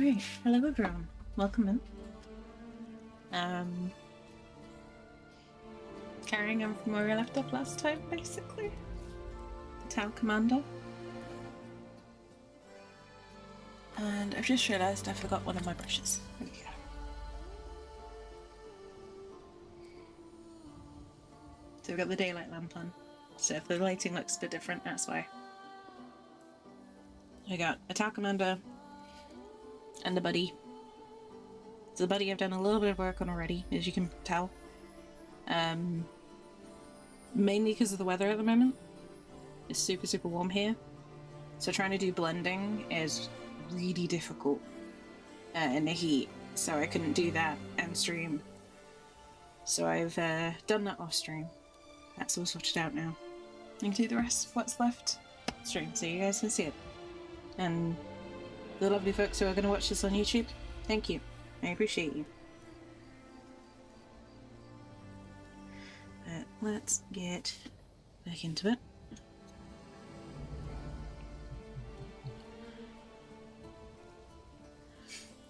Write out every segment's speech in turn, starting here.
Alright, hello everyone. Welcome in. Carrying on from where we left off last time, basically. The town commander. And I've just realised I forgot one of my brushes. There we go. So we've got the daylight lamp on. So if the lighting looks a bit different, that's why. I got a town commander and the buddy. So the buddy I've done a little bit of work on already, as you can tell. Mainly because of the weather at the moment. It's super warm here. So trying to do blending is really difficult in the heat. So I couldn't do that on stream. So I've done that off stream. That's all sorted out now. I can do the rest of what's left stream so you guys can see it. And the lovely folks who are going to watch this on YouTube, thank you. I appreciate you. But let's get back into it.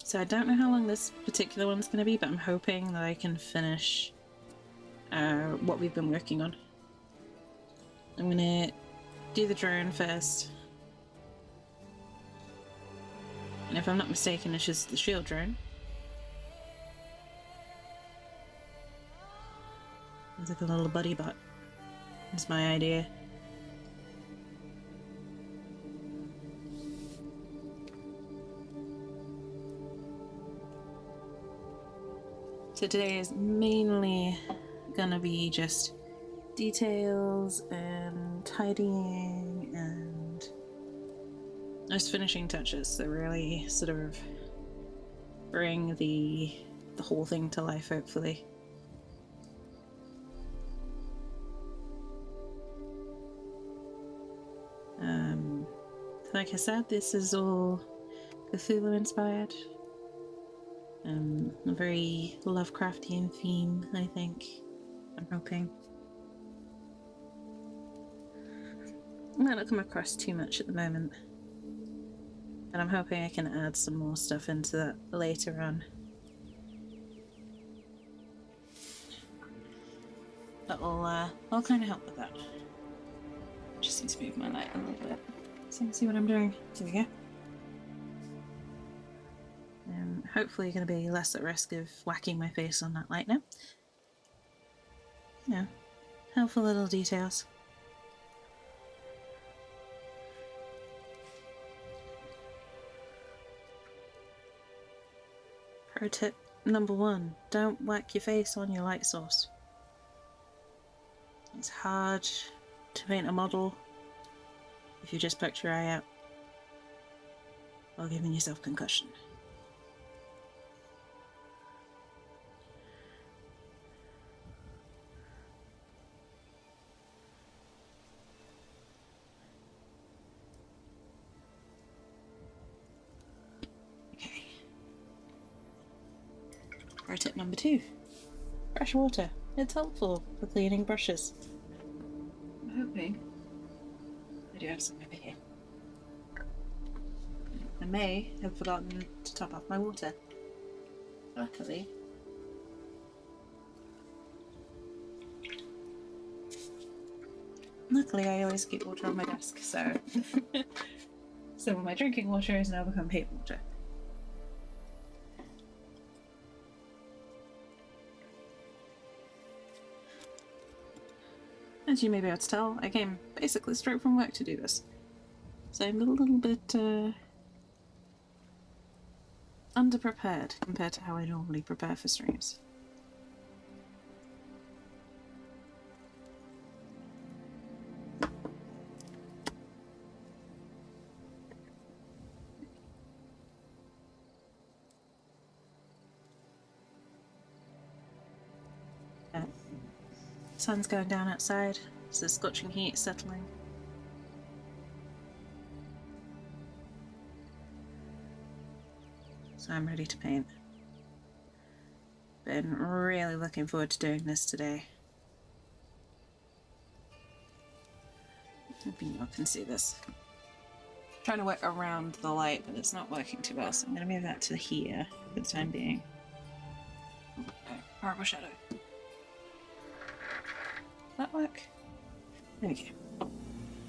So I don't know how long this particular one's going to be, but I'm hoping that I can finish what we've been working on. I'm going to do the drone first. And if I'm not mistaken, it's just the shield drone. It's like a little buddy bot. That's my idea. So today is mainly gonna be just details and tidying and just finishing touches. So really sort of bring the whole thing to life, hopefully. Like I said, this is all Cthulhu inspired. A very Lovecraftian theme, I think. I'm hoping. I might not come across too much at the moment. But I'm hoping I can add some more stuff into that later on. That'll kind of help with that. Just need to move my light a little bit so you can see what I'm doing. There we go. Hopefully going to be less at risk of whacking my face on that light now. Yeah, helpful little details. Pro tip number 1, don't whack your face on your light source. It's hard to paint a model if you just poked your eye out while giving yourself concussion. Okay. Pro tip number 2, fresh water. It's helpful for cleaning brushes. I'm hoping I do have some over here. I may have forgotten to top off my water. Luckily, I always keep water on my desk, so some of my drinking water has now become paper water. As you may be able to tell, I came basically straight from work to do this. So I'm a little bit underprepared compared to how I normally prepare for streams. Sun's going down outside, so the scorching heat is settling. So I'm ready to paint. Been really looking forward to doing this today. Hoping you all can see this. trying to work around the light, but it's not working too well, so I'm going to move that to here for the time being. Okay, horrible shadow. Does that work? There we go.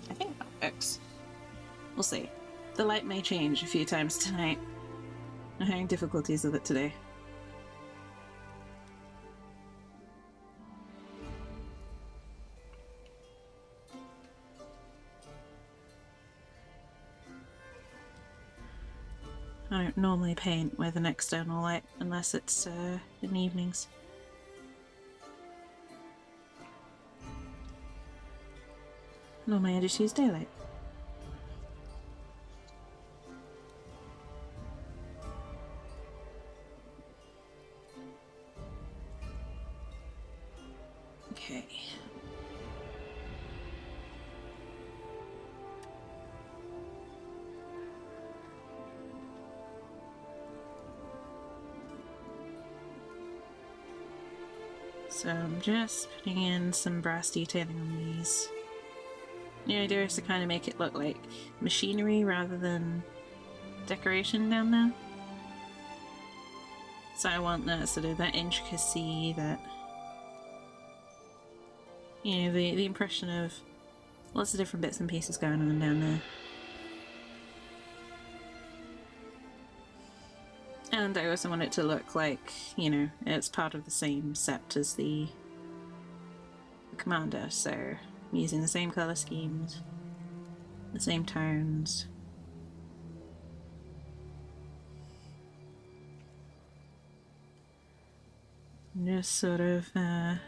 I think that works. We'll see. The light may change a few times tonight. I'm having difficulties with it today. I don't normally paint with an external light unless it's in the evenings. Normally I just use daylight. Okay. So I'm just putting in some brass detailing on these. The idea is to kind of make it look like machinery rather than decoration down there. So I want that sort of that intricacy, that, you know, the impression of lots of different bits and pieces going on down there. And I also want it to look like, you know, it's part of the same set as the commander, so I'm using the same colour schemes, the same tones. Just sort of trying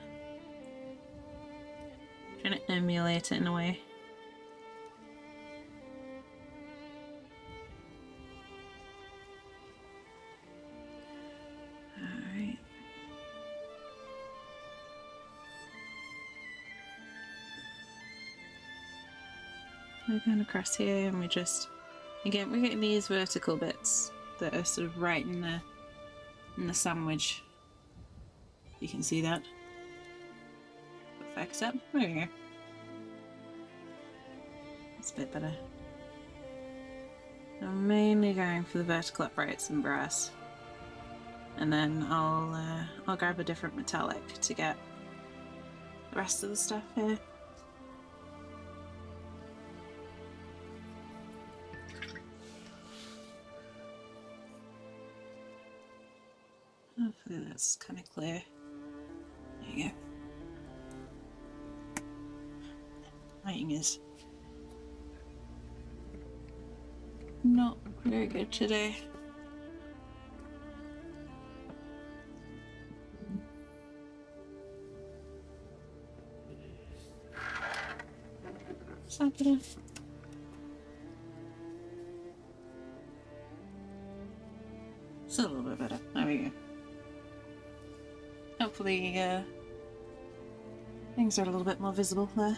to emulate it in a way. Alright. We're going across here and we just, again, we're getting these vertical bits that are sort of right in the sandwich. You can see that. Effects up. There we go. That's a bit better. I'm mainly going for the vertical uprights and brass, and then I'll grab a different metallic to get the rest of the stuff here. Hopefully that's kind of clear. There you go. Lighting is not very good today. Is that better? It's a little bit better. There we go. Hopefully, things are a little bit more visible there.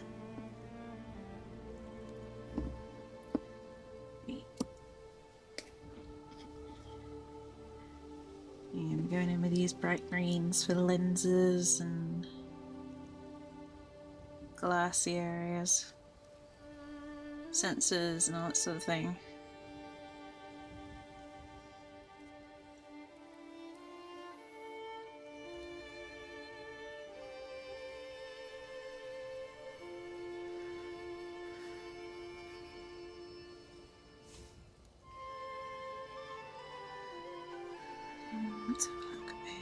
And I'm going in with these bright greens for the lenses and glassy areas, sensors and all that sort of thing. Let's have a look up here.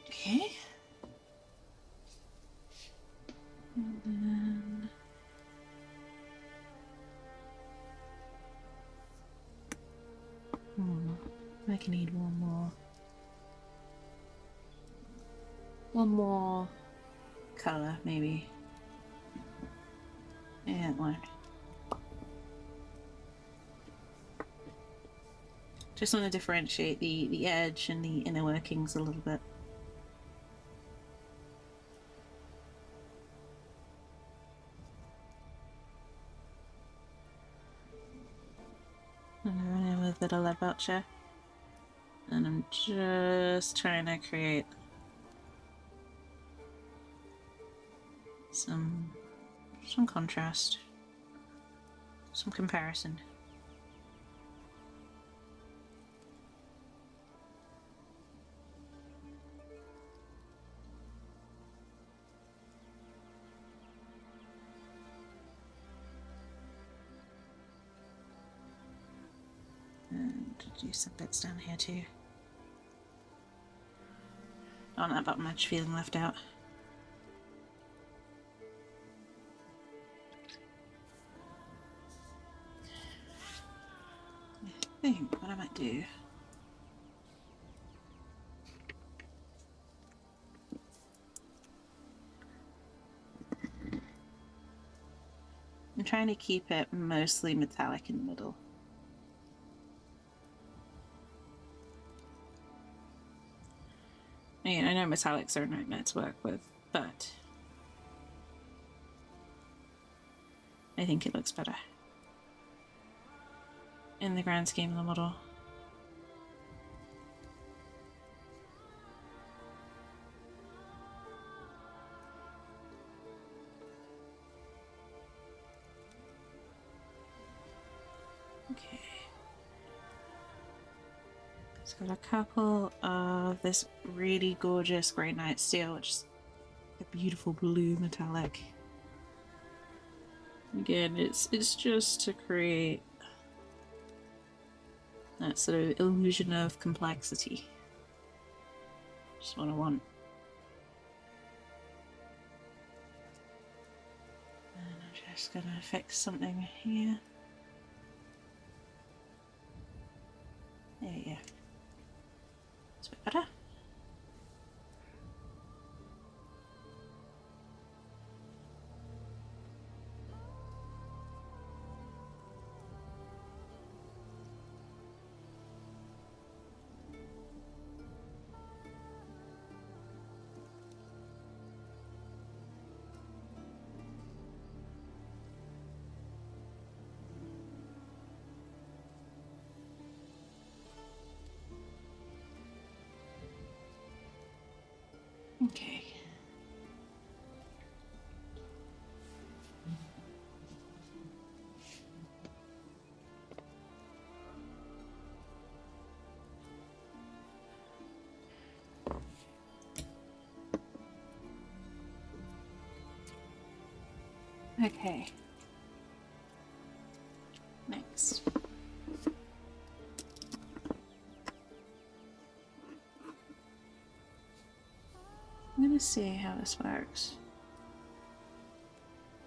Okay. And then I can need one more colour, maybe. Yeah, one. Just want to differentiate the edge and the inner workings a little bit. of little lead belcher. And I'm just trying to create some contrast, some comparison. And do some bits down here too. On that bottom edge feeling left out. I think what I might do I'm trying to keep it mostly metallic in the middle. I mean, I know metallics are a nightmare to work with, but I think it looks better in the grand scheme of the model. Okay. It's got a couple of this really gorgeous Great Night Steel, which is a beautiful blue metallic. Again, it's just to create that sort of illusion of complexity. Just what I want. And I'm just gonna fix something here. There you go. It's a bit better. Okay. Okay. Next. I'm gonna see how this works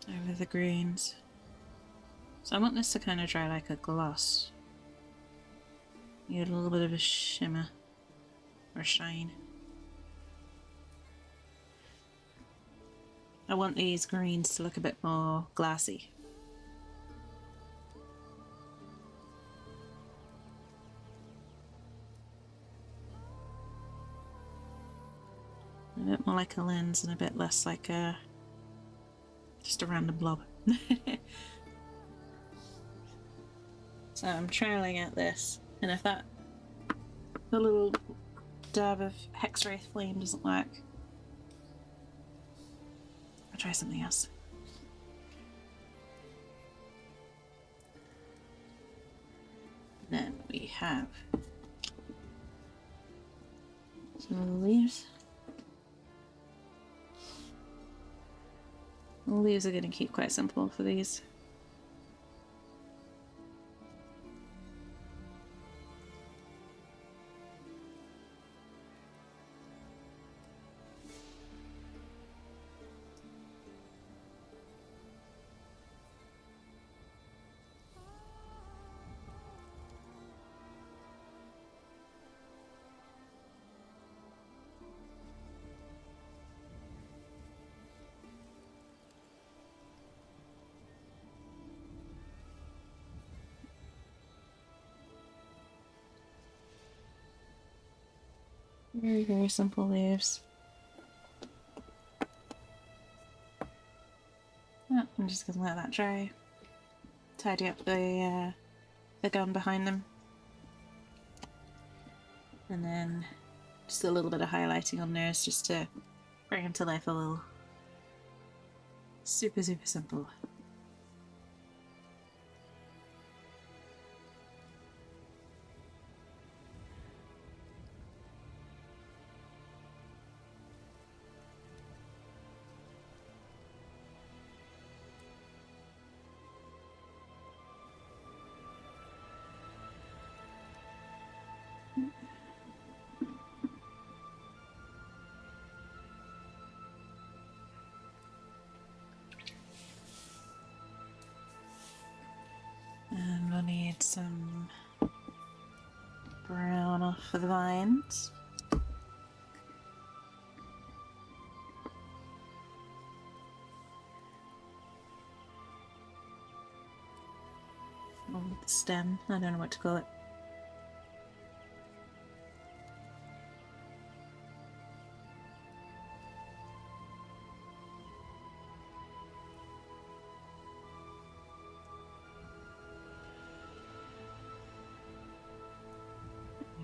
over the greens. So I want this to kind of dry like a gloss. You get a little bit of a shimmer or shine. I want these greens to look a bit more glassy. A bit more like a lens and a bit less like a just a random blob. So I'm trialing out this, and if the little dab of Hexwraith Flame doesn't work, I'll try something else. Then we have some leaves. The leaves are going to keep quite simple for these. Very, very simple leaves. Oh, I'm just gonna let that dry. Tidy up the gun behind them. And then just a little bit of highlighting on those just to bring them to life a little. Super, super simple. And we'll need some brown off for the vines. Or the stem, I don't know what to call it.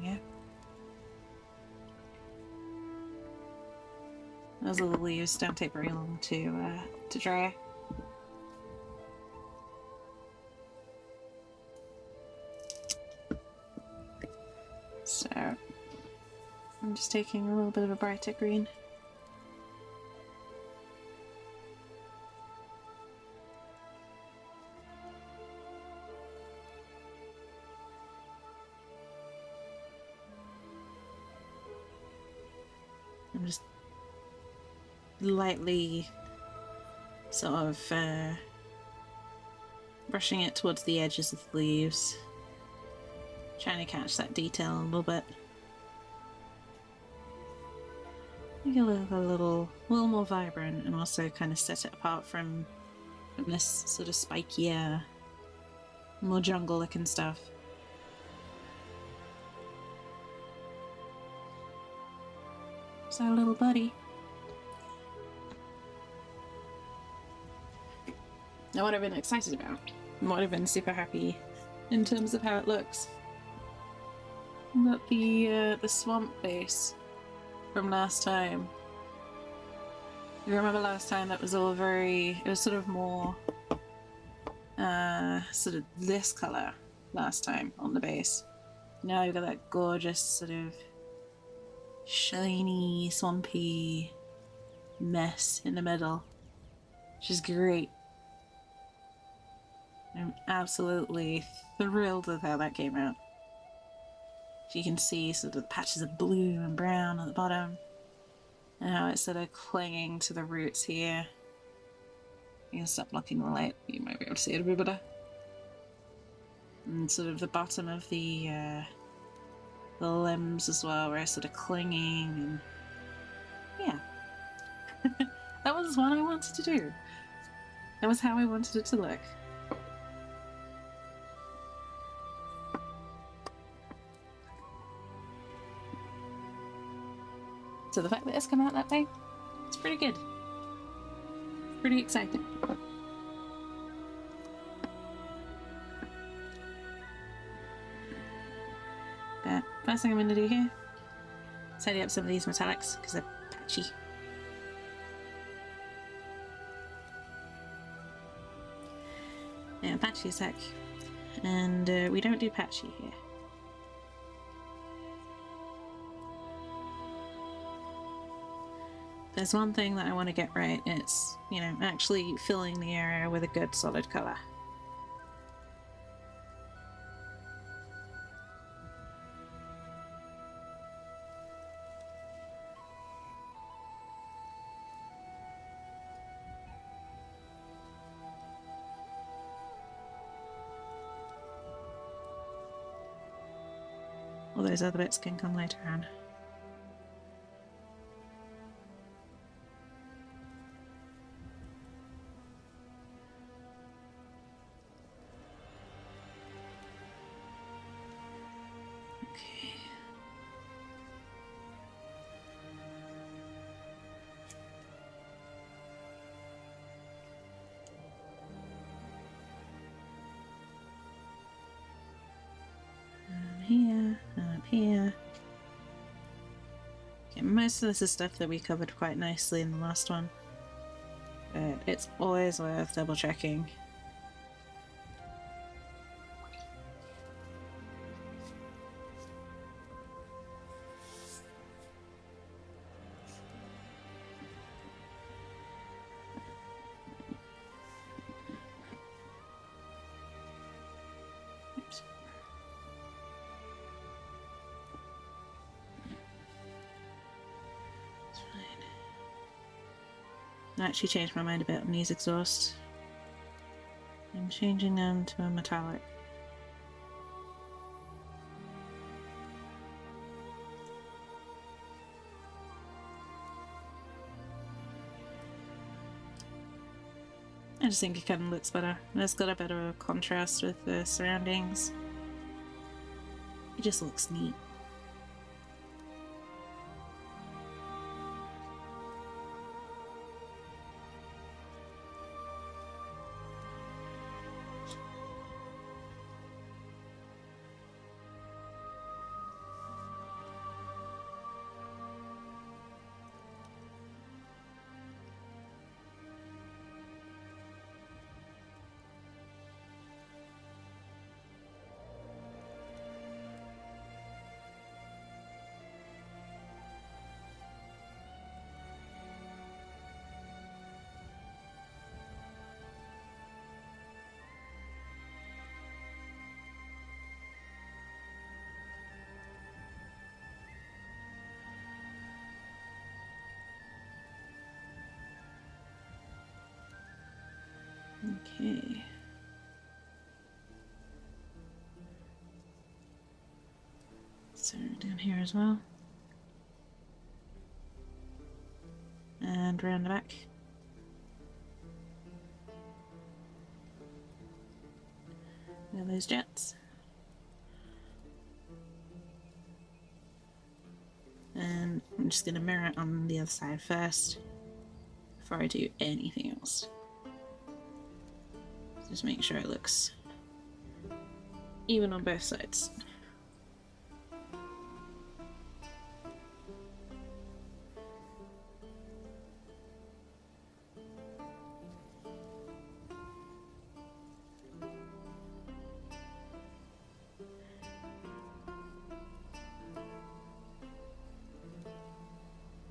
Yeah. Those little leaves don't take very long to dry. So I'm just taking a little bit of a brighter green. I'm just lightly sort of brushing it towards the edges of the leaves, trying to catch that detail a little bit. Make it look a little more vibrant and also kind of set it apart from this sort of spikier, more jungle looking stuff. Is our little buddy? Now what I've been excited about, and what I've been super happy in terms of how it looks, that the swamp base from last time. You remember last time that was all it was sort of more sort of this colour last time on the base. Now you've got that gorgeous sort of shiny, swampy mess in the middle, which is great. I'm absolutely thrilled with how that came out. You can see sort of the patches of blue and brown at the bottom, and how it's sort of clinging to the roots here. You can stop blocking the light, you might be able to see it a bit better. And sort of the bottom of the limbs as well, where it's sort of clinging, and yeah. That was what I wanted to do. That was how I wanted it to look. So the fact that it's come out that way, it's pretty good. Pretty exciting. But first thing I'm going to do here is tidy up some of these metallics because they're patchy. Yeah, patchy as heck. And we don't do patchy here. There's one thing that I want to get right, it's, you know, actually filling the area with a good solid colour. All those other bits can come later on. Here, and up here. most of this is stuff that we covered quite nicely in the last one. But it's always worth double checking. Oops. It's fine. I actually changed my mind a bit on these exhausts. I'm changing them to a metallic. I just think it kind of looks better. And it's got a better contrast with the surroundings. It just looks neat. Okay. So down here as well. And around the back. There are those jets. And I'm just going to mirror it on the other side first before I do anything else. Just make sure it looks even on both sides.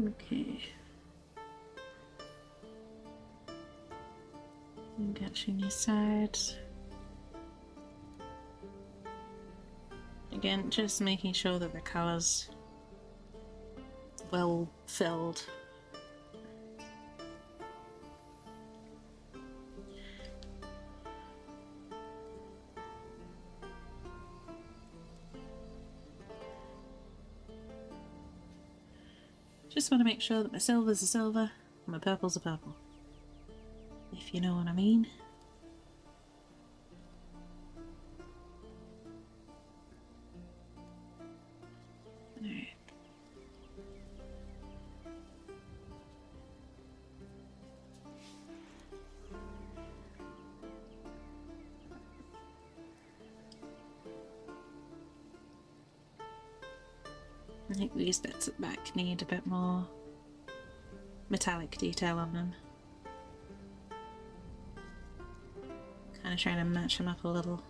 Okay. And catching these sides. Again, just making sure that the colours well filled. Just want to make sure that my silver's a silver and my purple's a purple. If you know what I mean. Alright. I think these bits at the back need a bit more metallic detail on them. Kind of trying to match them up a little.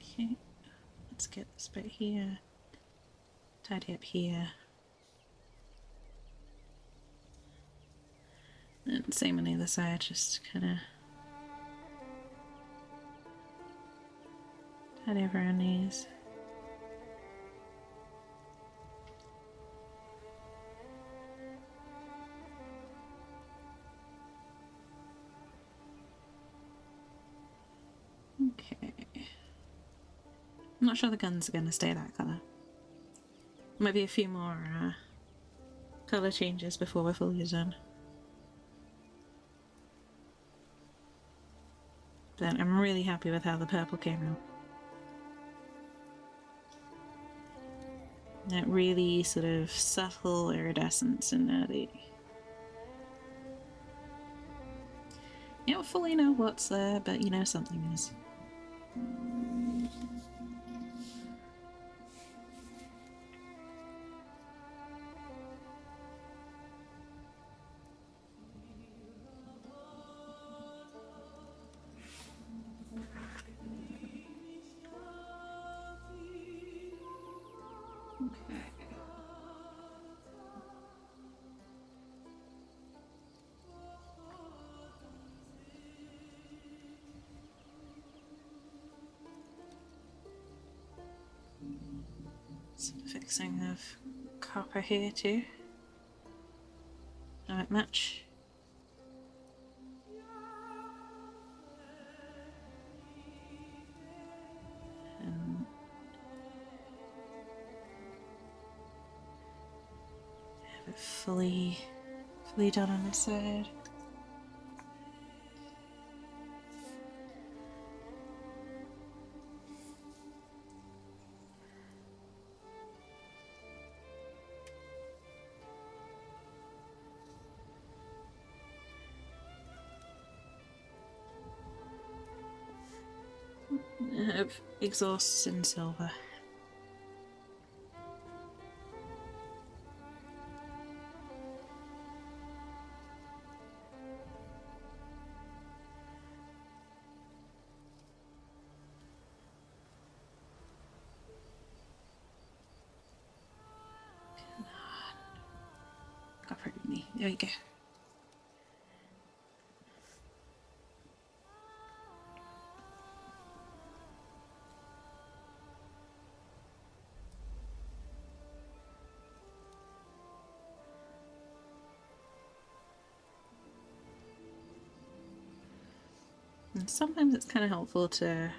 Okay, let's get this bit here. Tidy up here. And same on the other side, just kind of tidy up around these. Okay. I'm not sure the guns are going to stay that colour. Maybe a few more colour changes before we're fully done. But I'm really happy with how the purple came out. That really sort of subtle iridescence in there. You don't fully know what's there, but you know something is. Okay. Some fixing of copper here too. Not much. Have it fully done on this side. I have exhausts in silver. Copper with me. There you go. And sometimes it's kind of helpful to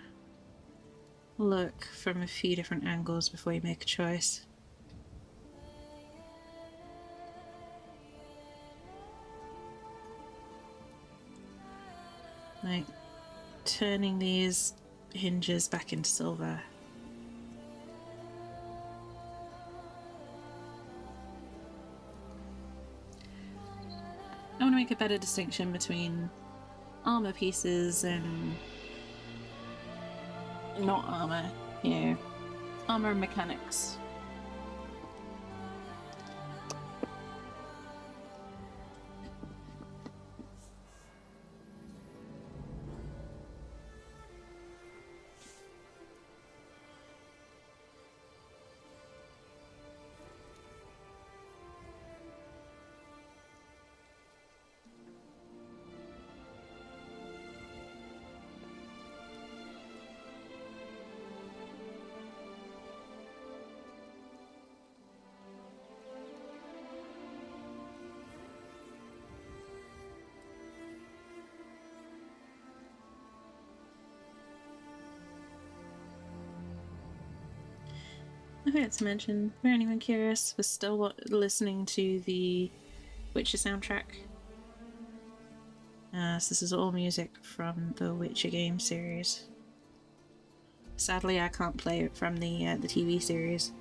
look from a few different angles before you make a choice. Like turning these hinges back into silver. I want to make a better distinction between armor pieces and not armor, you know, armor and mechanics. I forgot to mention, for anyone curious, we're still listening to the Witcher soundtrack. So this is all music from the Witcher game series. Sadly, I can't play it from the TV series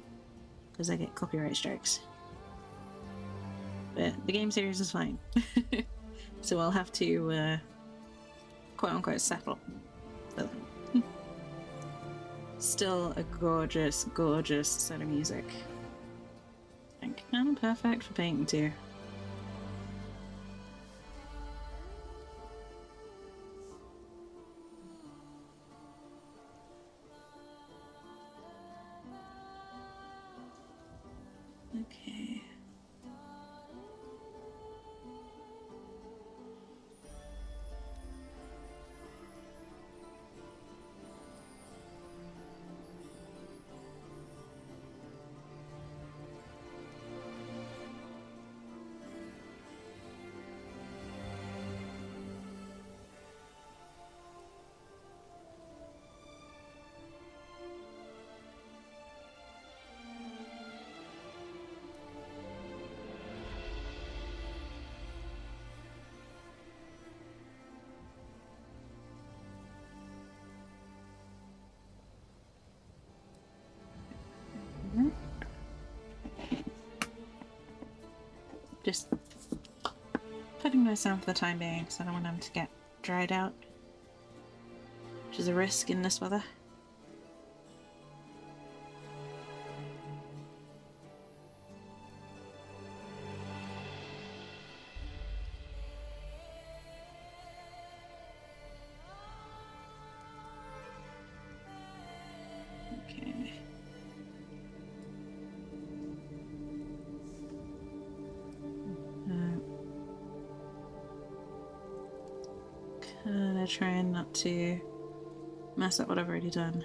because I get copyright strikes. But the game series is fine, so I'll have to quote unquote settle. But still a gorgeous, gorgeous set of music. I think I'm perfect for painting too. Okay. Just putting those down for the time being because I don't want them to get dried out, which is a risk in this weather. Trying not to mess up what I've already done.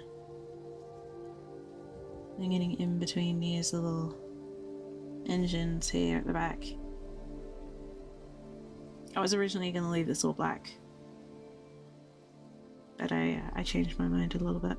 I'm getting in between these little engines here at the back. I was originally going to leave this all black, but I changed my mind a little bit.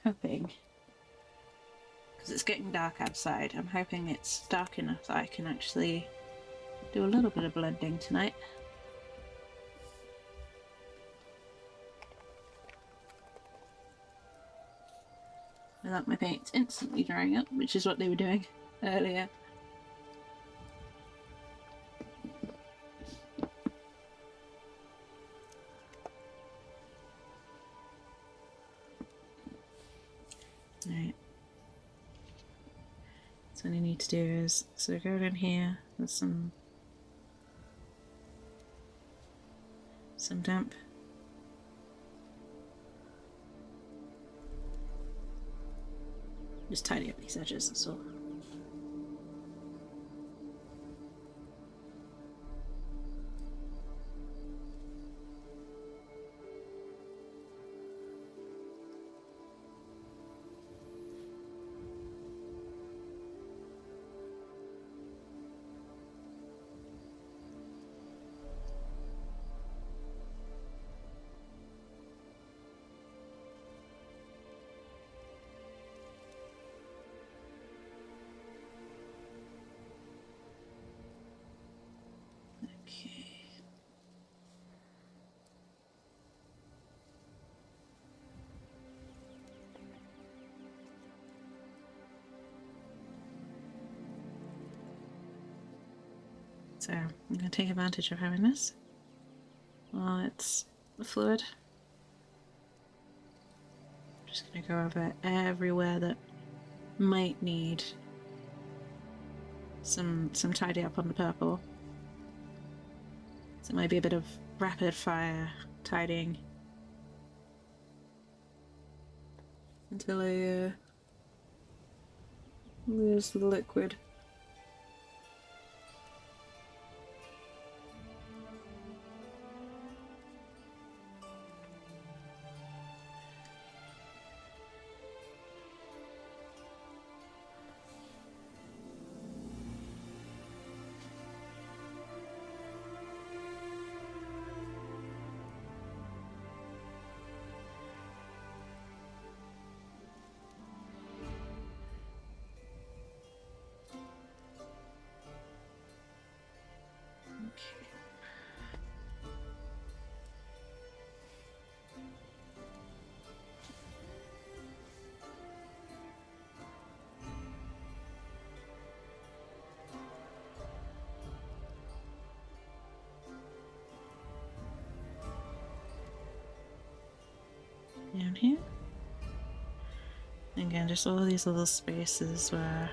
Hoping, because it's getting dark outside, I'm hoping it's dark enough that I can actually do a little bit of blending tonight. Without my paint instantly drying up, which is what they were doing earlier. Alright. So what I need to do is go down here with some damp. Just tidy up these edges, that's all. So I'm going to take advantage of having this while it's fluid. I'm just going to go over everywhere that might need some tidy up on the purple. So it might be a bit of rapid fire tidying until I lose the liquid. Down here. Again, just all these little spaces where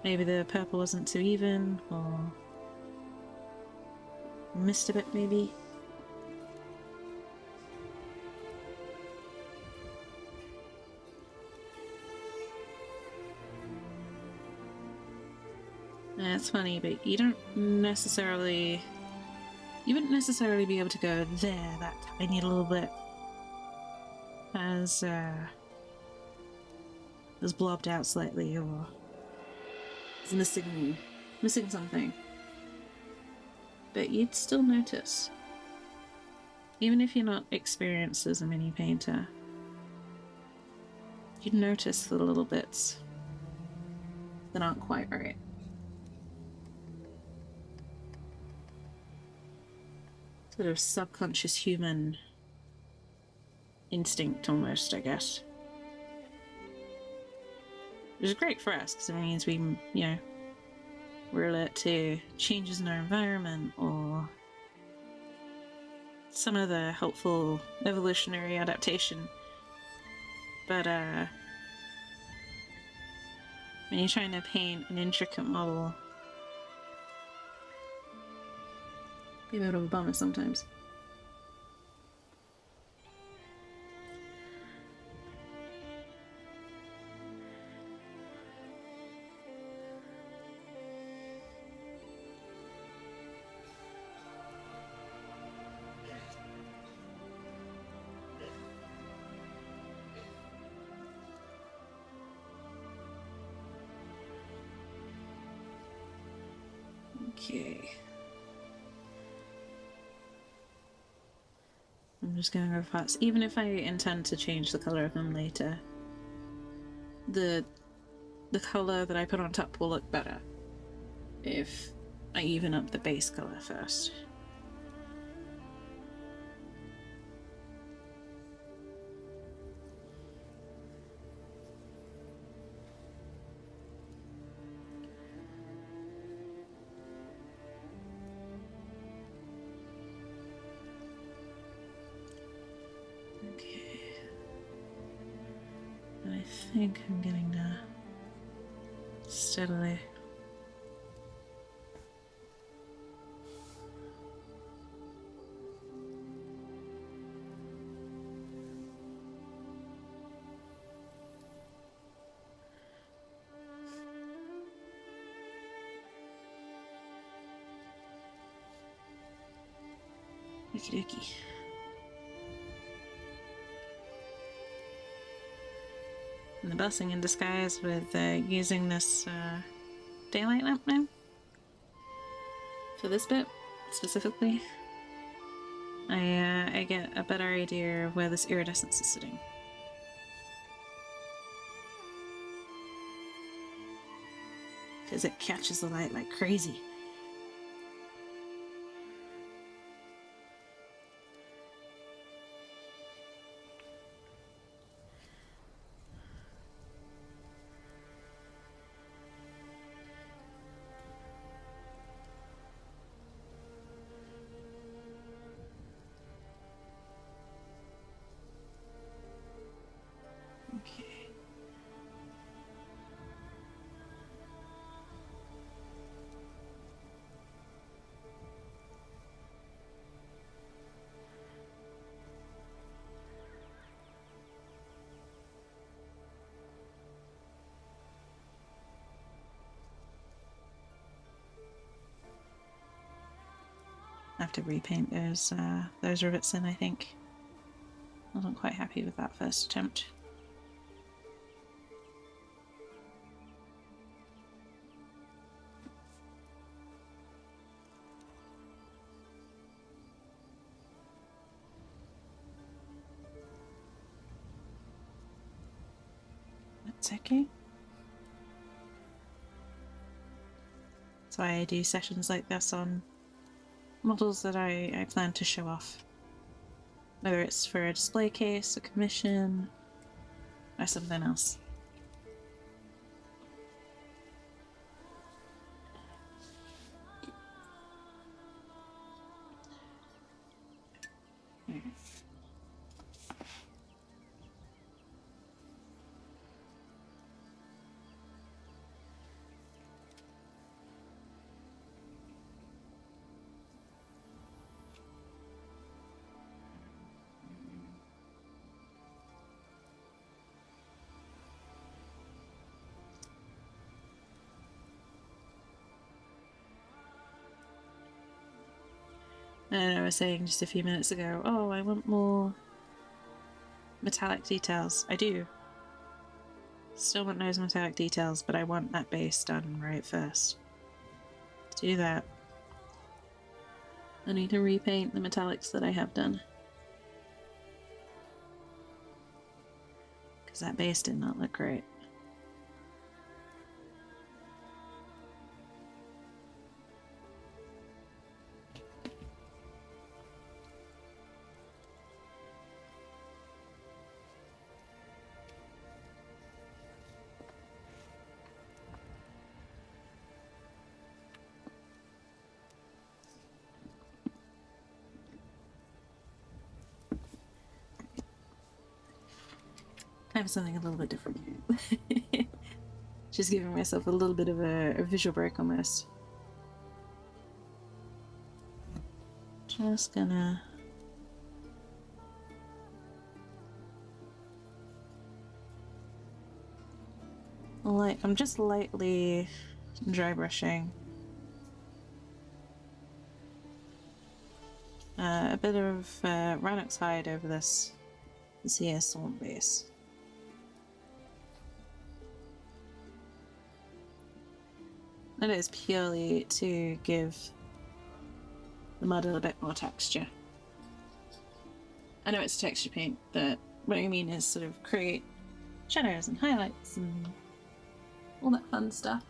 maybe the purple wasn't too even, or missed a bit maybe. It's funny, but you wouldn't necessarily be able to go there, that tiny little bit has blobbed out slightly or is missing something. But you'd still notice. Even if you're not experienced as a mini painter, you'd notice the little bits that aren't quite right. Sort of subconscious human instinct almost, I guess. Which is great for us because it means we, we're alert to changes in our environment or some other helpful evolutionary adaptation. But when you're trying to paint an intricate model, be a bit of a bummer sometimes. Okay. I'm just gonna go fast. Even if I intend to change the color of them later, the color that I put on top will look better if I even up the base color first. I think I'm getting there steadily. Okie dokie. And the blessing in disguise with using this daylight lamp now. For this bit, specifically, I get a better idea of where this iridescence is sitting. Because it catches the light like crazy. Okay. I have to repaint those rivets in, I think. I wasn't quite happy with that first attempt. That's okay. That's why I do sessions like this on models that I plan to show off. Whether it's for a display case, a commission, or something else. And I was saying just a few minutes ago, oh, I want more metallic details. I do. Still want those metallic details, but I want that base done right first. To do that, I need to repaint the metallics that I have done. Because that base did not look great. I have something a little bit different here. Just giving myself a little bit of a visual break almost. Just gonna... I'm just lightly dry brushing. A bit of Rhinox hide over this here swamp base. That is purely to give the mud a little bit more texture. I know it's a texture paint, but what I mean is sort of create shadows and highlights and all that fun stuff.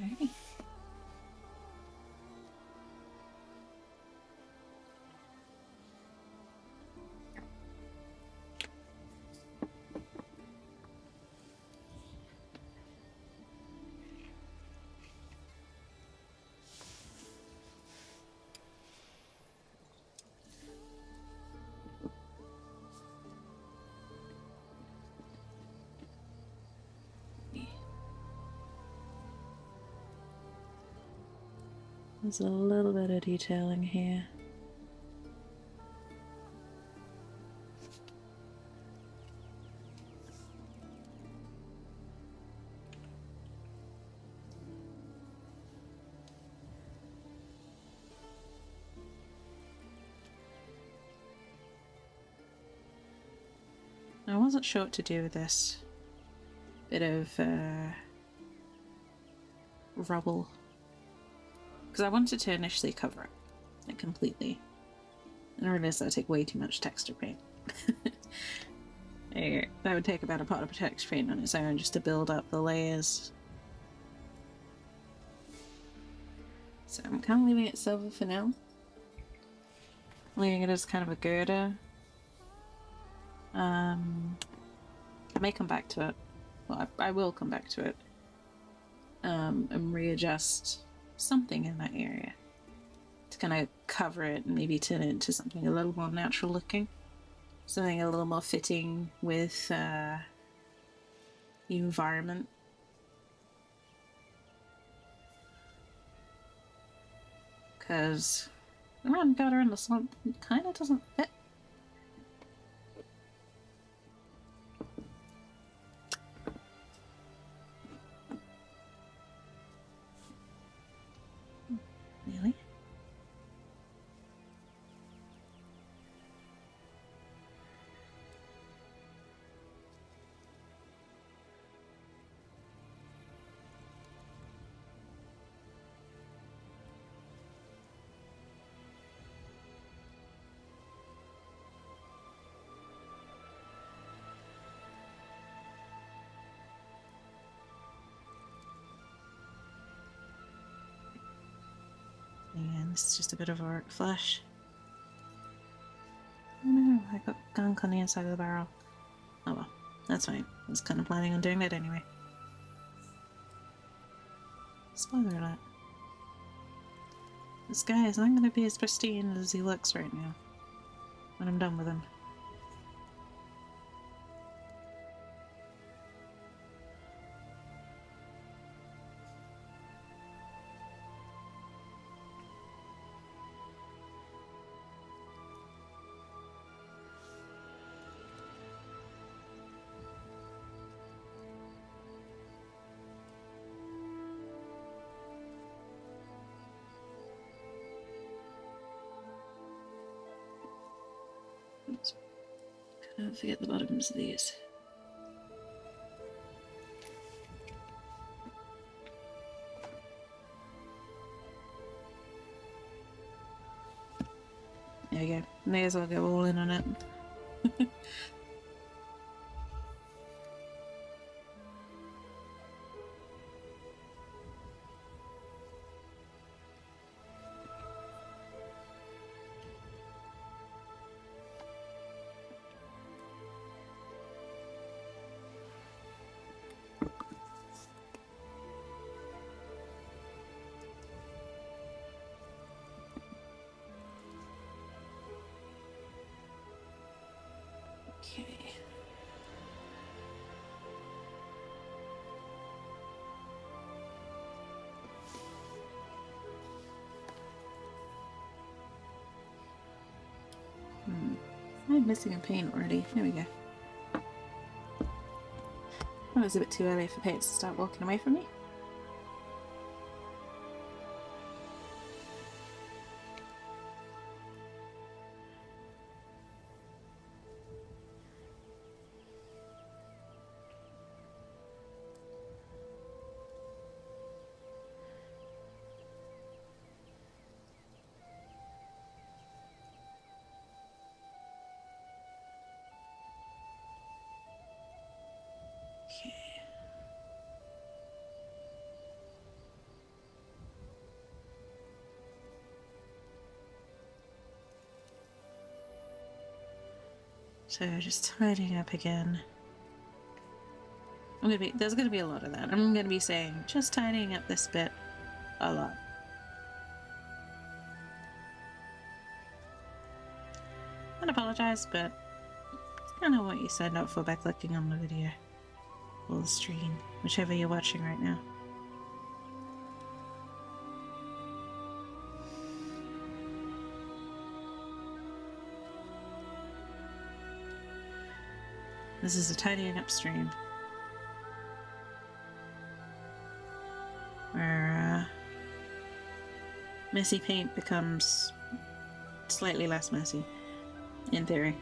Alrighty. There's a little bit of detailing here. I wasn't sure what to do with this bit of rubble, because I wanted to initially cover it like completely, and I realized that would take way too much texture paint. That would take about a pot of texture paint on its own just to build up the layers. So I'm kind of leaving it silver for now. Leaving it as kind of a girder. I may come back to it. Well, I will come back to it. And readjust something in that area to kind of cover it and maybe turn it into something a little more natural looking. Something a little more fitting with the environment. Because around gutter in the swamp kind of doesn't fit. Really? And this is just a bit of a flash. Oh no, I got gunk on the inside of the barrel. Oh well, that's fine. I was kind of planning on doing that anyway. Spoiler alert. This guy is not going to be as pristine as he looks right now when I'm done with him. Don't forget the bottoms of these. There we go. May as well go all in on it. Okay. I'm missing a paint already. There we go. Oh, it's a bit too early for paints to start walking away from me. Okay. So just tidying up again. There's gonna be a lot of that. I'm gonna be saying just tidying up this bit a lot. I apologize, but it's kind of what you signed up for by clicking on the video or the stream, whichever you're watching right now. This is a tidying up stream where messy paint becomes slightly less messy, in theory.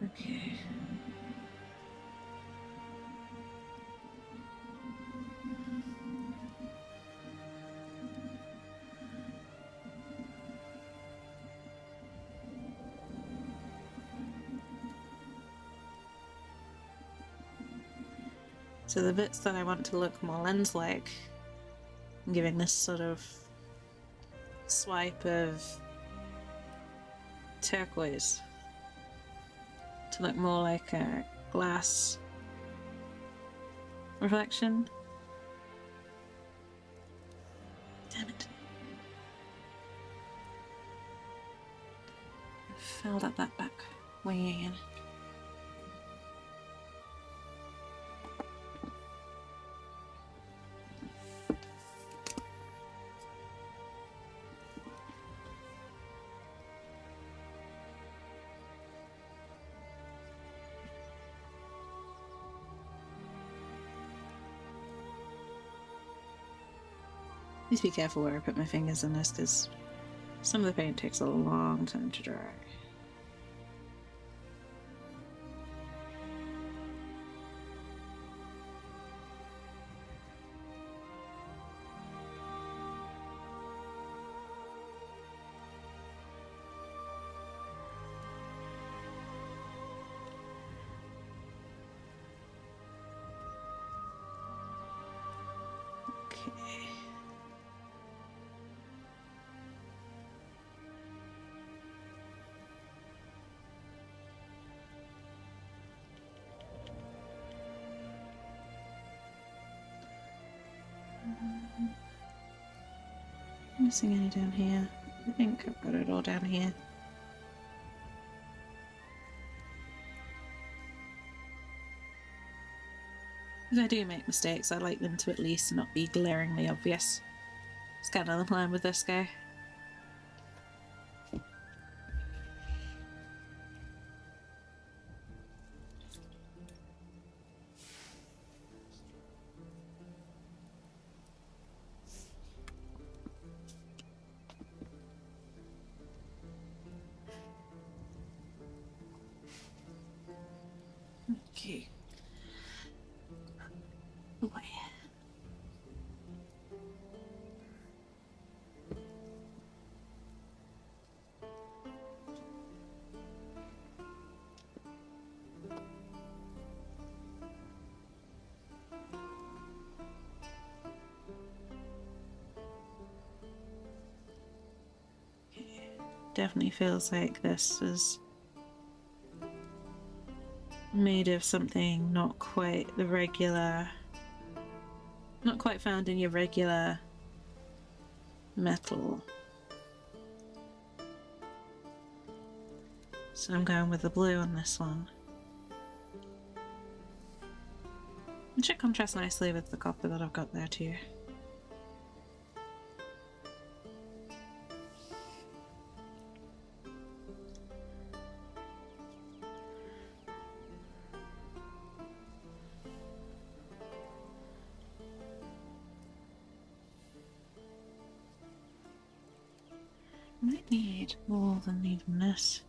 Okay. So the bits that I want to look more lens-like, I'm giving this sort of swipe of turquoise to look more like a glass reflection. Damn it. I filled up that back way again. Please be careful where I put my fingers in this, because some of the paint takes a long time to dry. Okay. Missing any down here? I think I've got it all down here. If I do make mistakes, I like them to at least not be glaringly obvious. It's kind of the plan with this guy. Okay. Oh boy. Definitely feels like this is made of something not quite the regular, not quite found in your regular metal. So I'm going with the blue on this one. It should contrast nicely with the copper that I've got there too. Might need more than even this.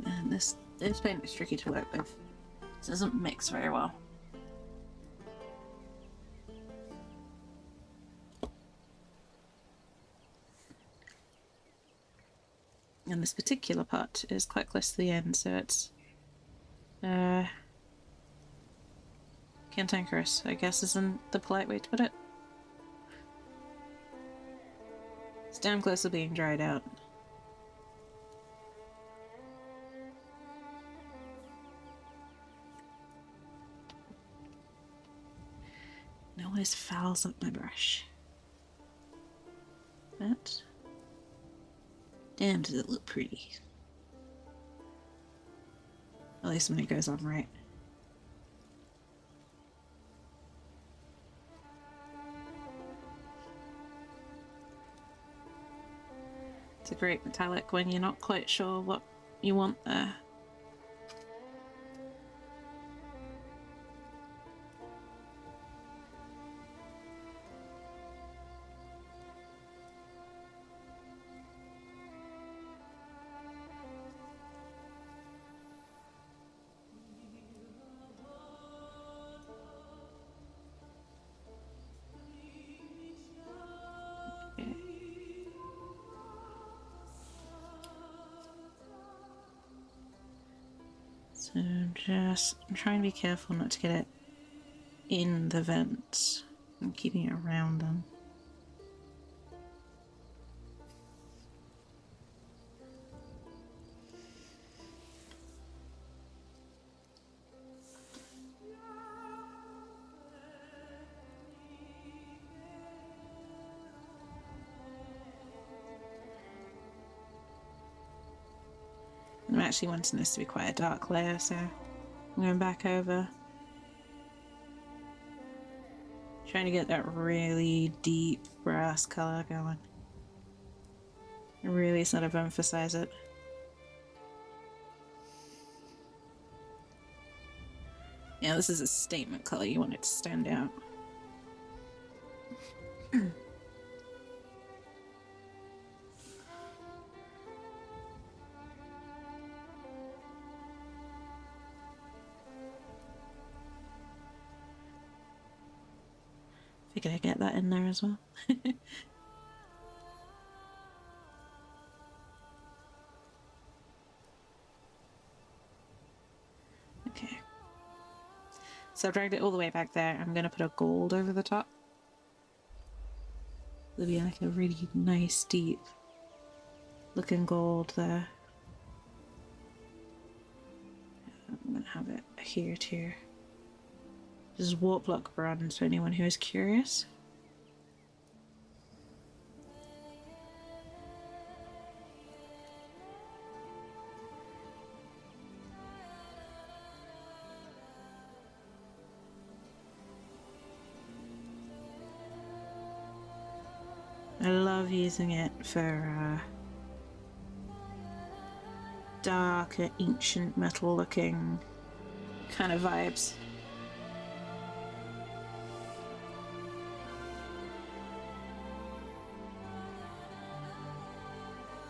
And this paint is tricky to work with. It doesn't mix very well. And this particular part is quite close to the end, so it's cantankerous, I guess isn't the polite way to put it. It's damn close to being dried out. It always fouls up my brush. But damn, does it look pretty. At least when it goes on right. It's a great metallic when you're not quite sure what you want there. So I'm trying to be careful not to get it in the vents. I'm keeping it around them. I'm actually wanting this to be quite a dark layer, so I'm going back over. Trying to get that really deep brass colour going. Really sort of emphasize it. Yeah, this is a statement colour, you want it to stand out. Figured I'd get that in there as well. Okay. So I've dragged it all the way back there. I'm going to put a gold over the top. There'll be like a really nice, deep looking gold there. I'm going to have it here too. This is Warp Block brand for anyone who is curious. I love using it for darker, ancient metal looking kind of vibes.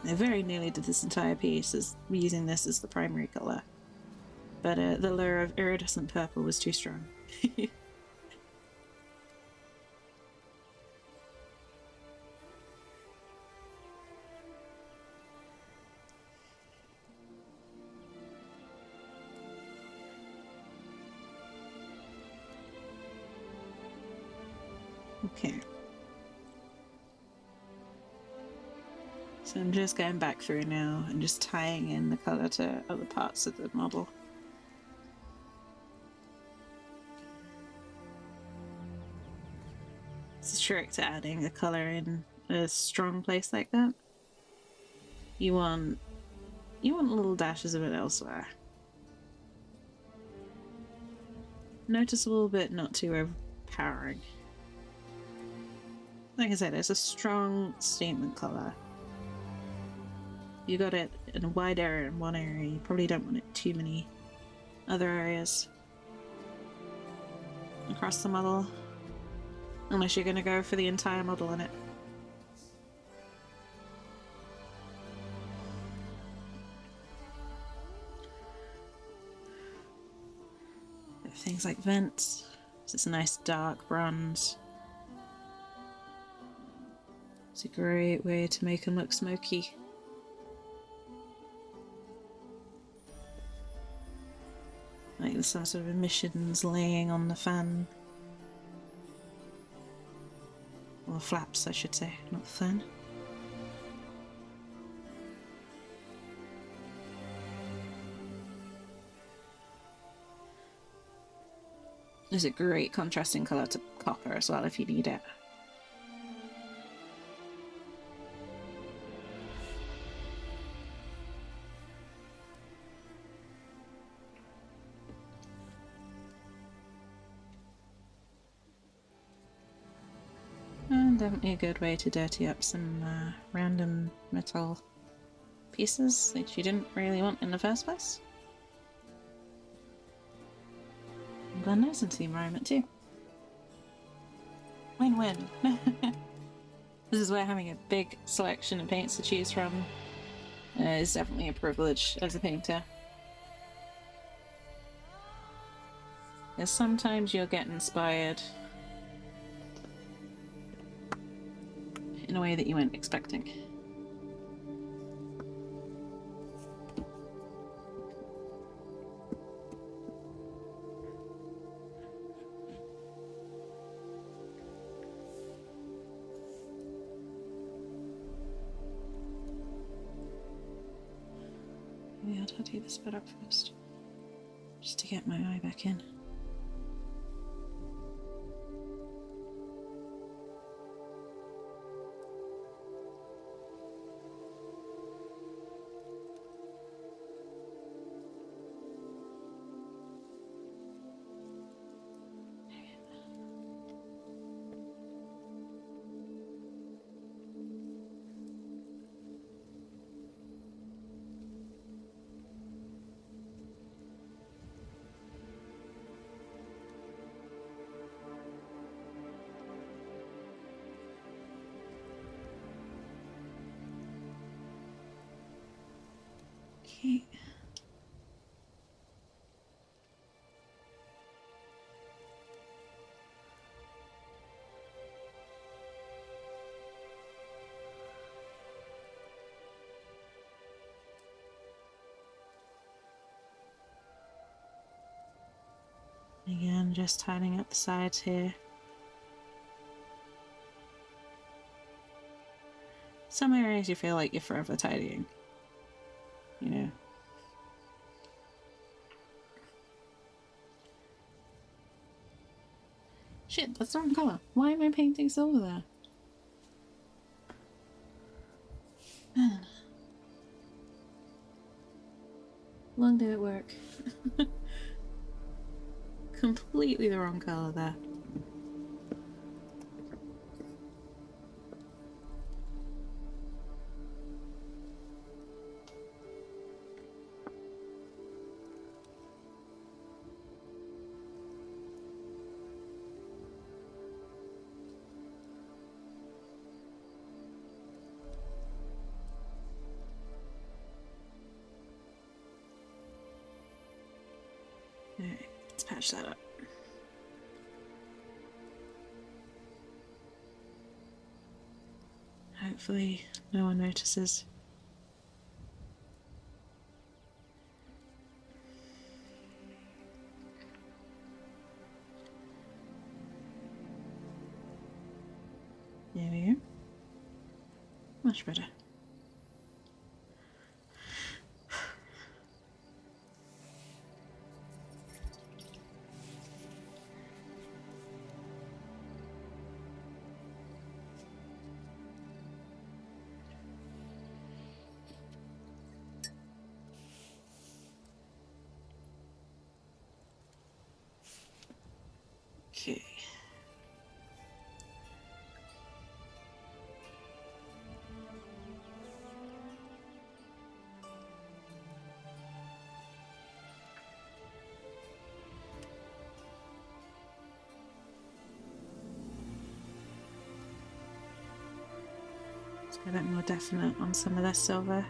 I very nearly did this entire piece as using this as the primary colour, but the lure of iridescent purple was too strong. Okay. So I'm just going back through now and just tying in the colour to other parts of the model. It's a trick to adding a colour in a strong place like that. You want little dashes of it elsewhere. Noticeable but not too overpowering. Like I said, it's a strong statement colour. You got it in a wide area in one area, you probably don't want it too many other areas across the model, unless you're going to go for the entire model in it. Things like vents, it's a nice dark bronze. It's a great way to make them look smoky. Like there's some sort of emissions laying on the fan. Or the flaps, I should say, not the fan. There's a great contrasting colour to copper as well if you need it. And definitely a good way to dirty up some random metal pieces that you didn't really want in the first place. Blend those into the environment too. Win-win. This is where having a big selection of paints to choose from is definitely a privilege as a painter. Because sometimes you'll get inspired in a way that you weren't expecting. Maybe I'll tidy this bit up first, just to get my eye back in. Okay. and just tidying up the sides here. Some areas you feel like you're forever tidying. You know. Shit, that's the wrong colour. Why am I painting silver there? Man. Long day at work. Completely the wrong colour there. Alright, let's patch that up. Hopefully no one notices. There we go. Much better. Okay. Let's get a bit more definite on some of this silver.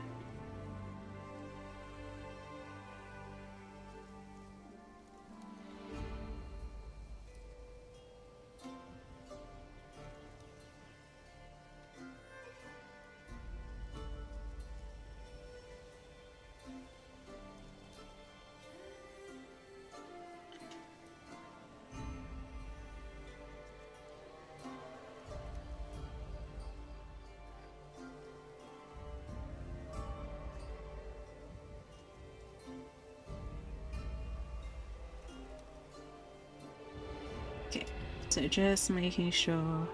Okay, so just making sure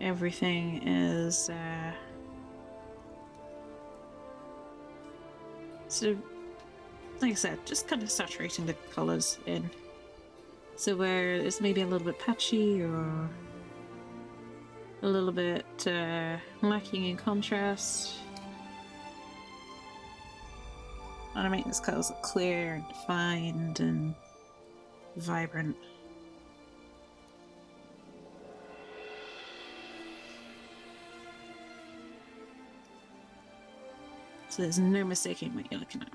everything is sort of, like I said, just kind of saturating the colours in. So where it's maybe a little bit patchy or a little bit lacking in contrast, I want to make this colours look clear and defined and vibrant. So there's no mistaking what you're looking at.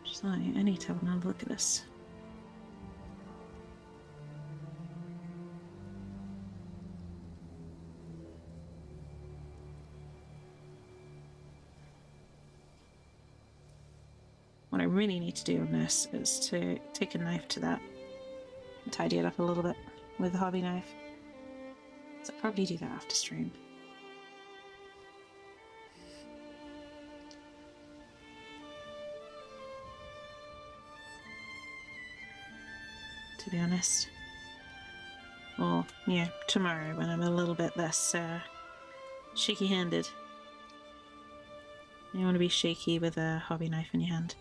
Just like, I need to have another look at this. What I really need to do on this is to take a knife to that and tidy it up a little bit with a hobby knife. So I'll probably do that after stream. To be honest. Or, yeah, tomorrow when I'm a little bit less shaky-handed. You want to be shaky with a hobby knife in your hand.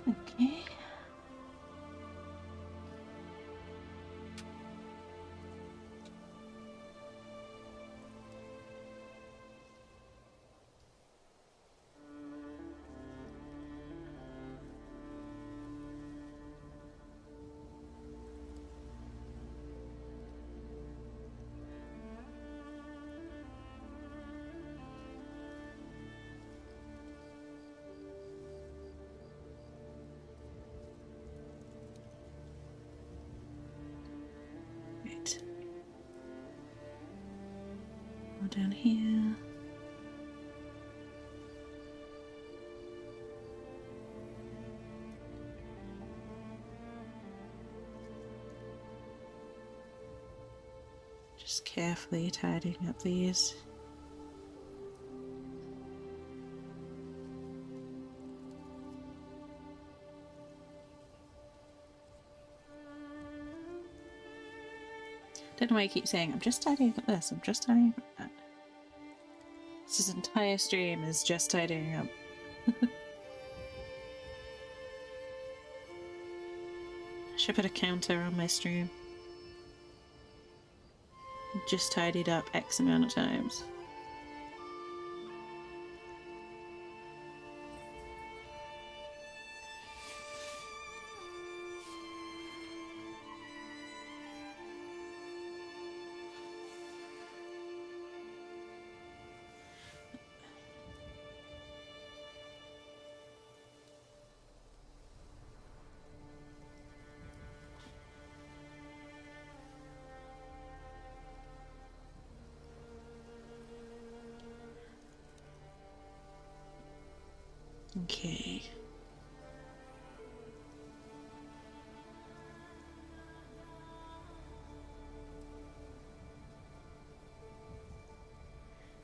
Okay. down here. Just carefully tidying up these. Don't know why I keep saying, I'm just tidying up this, I'm just tidying up that. This entire stream is just tidying up. I should put a counter on my stream. Just tidied up X amount of times. Okay.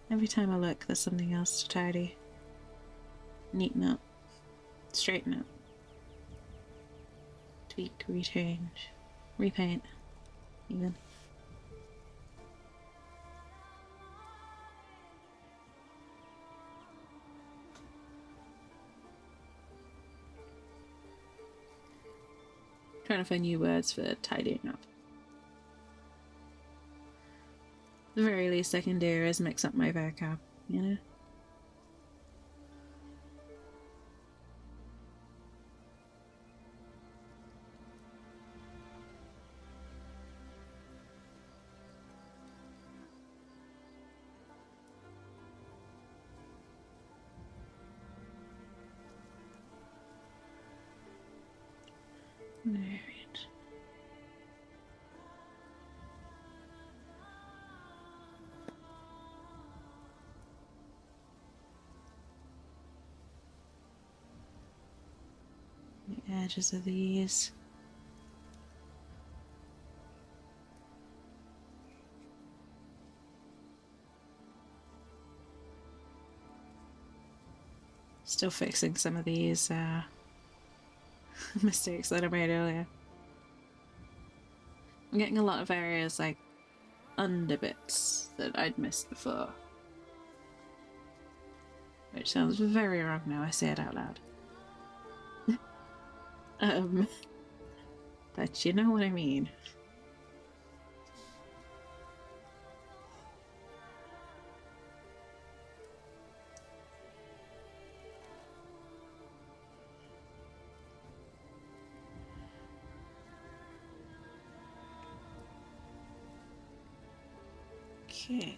Every time I look, there's something else to tidy. Neaten up. Straighten up. Tweak, rechange, repaint, even. Trying to find new words for tidying up. The very least I can do is mix up my vocab, you know? Alright. The edges of these. Still fixing some of these mistakes that I made earlier. I'm getting a lot of areas like under bits that I'd missed before. Which sounds very wrong now I say it out loud. But you know what I mean. Okay.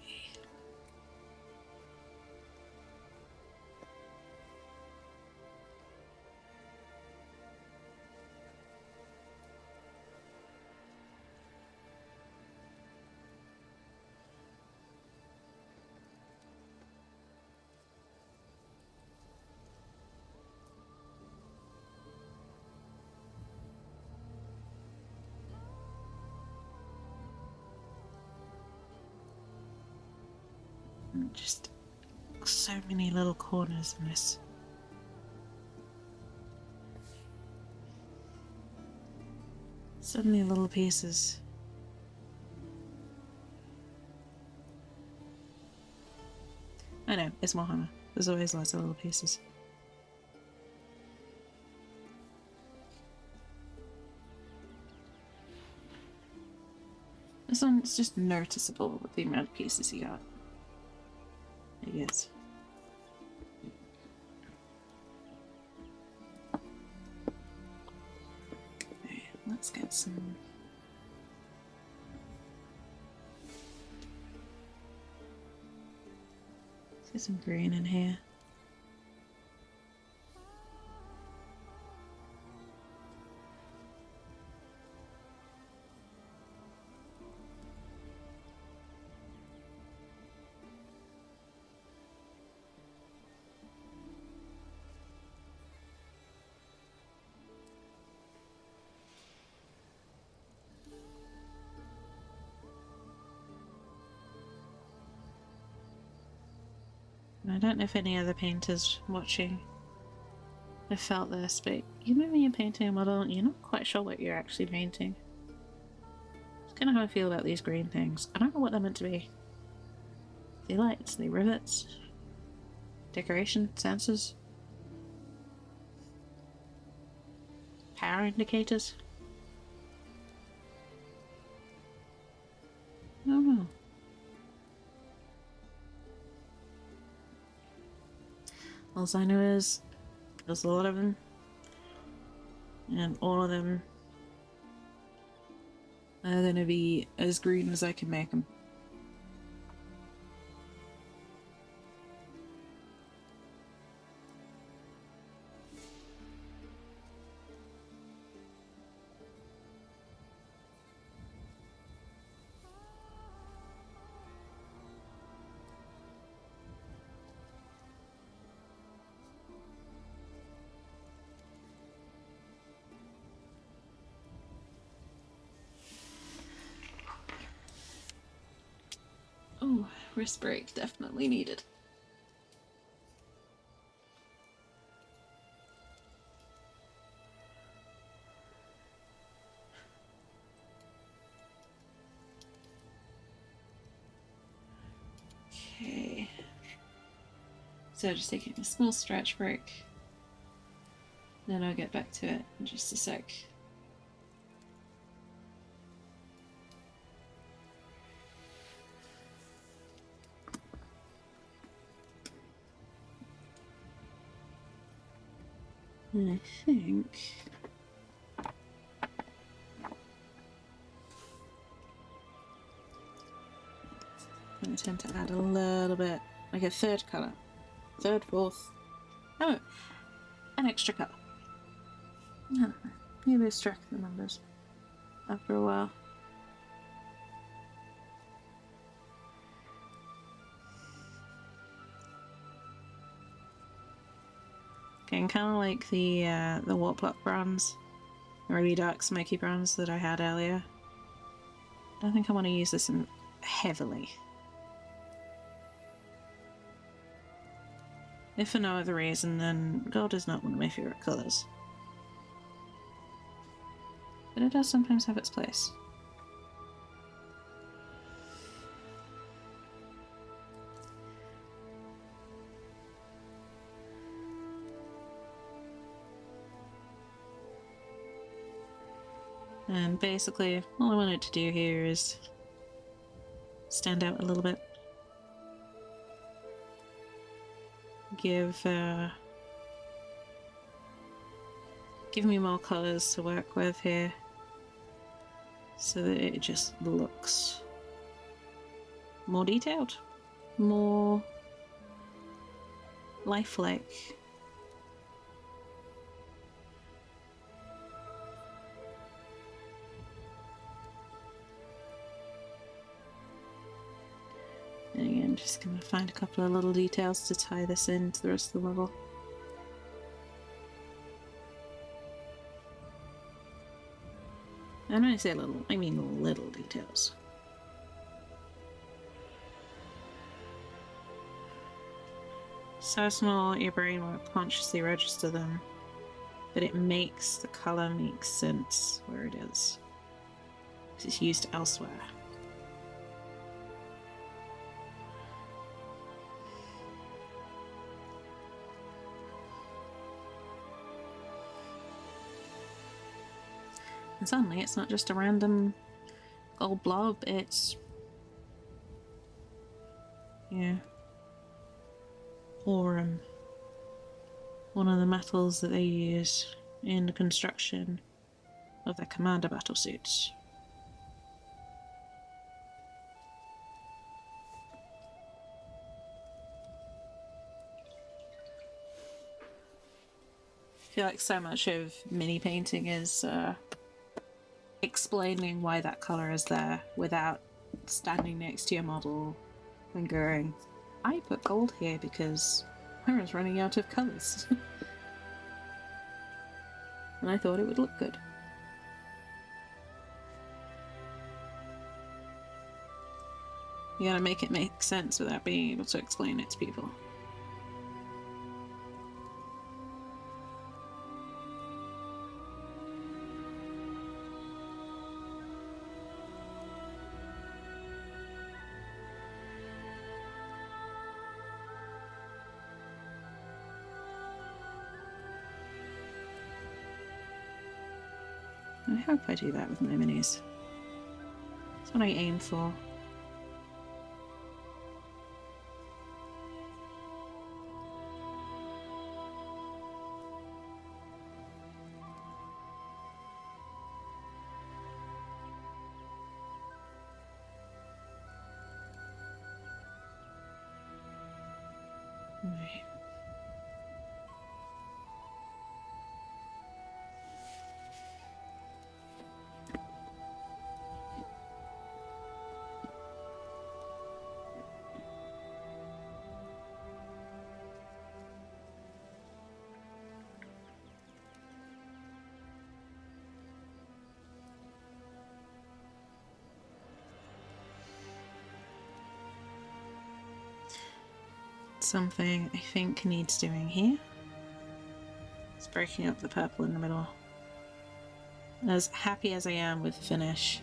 Just so many little corners in this. So many little pieces. I know, it's Warhammer. There's always lots of little pieces. This one's just noticeable with the amount of pieces you got. I guess. Okay, let's get some. Let's get some green in here. I don't know if any other painters watching have felt this, but you know when you're painting a model, you're not quite sure what you're actually painting. It's kind of how I feel about these green things. I don't know what they're meant to be. Are they lights? Are they rivets? Decoration? Sensors? Power indicators? I don't know. All I know is there's a lot of them, and all of them are gonna be as green as I can make them. Oh, wrist break definitely needed. Okay. So just taking a small stretch break. Then I'll get back to it in just a sec. I think I tend to add a little bit, like a third colour. Third, fourth. Oh, an extra colour. I don't know. Maybe I struck the numbers after a while. Okay, kind of like the warp block bronze, really dark smoky bronze that I had earlier. I don't think I want to use this heavily. If for no other reason, then gold is not one of my favourite colours. But it does sometimes have its place. And basically, all I wanted to do here is stand out a little bit. Give me more colours to work with here, so that it just looks more detailed, more lifelike. And again, just gonna find a couple of little details to tie this into the rest of the model. And when I say little, I mean little details. So small your brain won't consciously register them, but it makes the colour make sense where it is, because it's used elsewhere. And suddenly it's not just a random gold blob, it's... yeah. Aurum. One of the metals that they use in the construction of their commander battlesuits. I feel like so much of mini painting is explaining why that colour is there without standing next to your model and going, I put gold here because I was running out of colours. And I thought it would look good. You gotta make it make sense without being able to explain it to people. I hope I do that with my minis. That's what I aim for. Right. Something I think needs doing here. It's breaking up the purple in the middle. As happy as I am with the finish,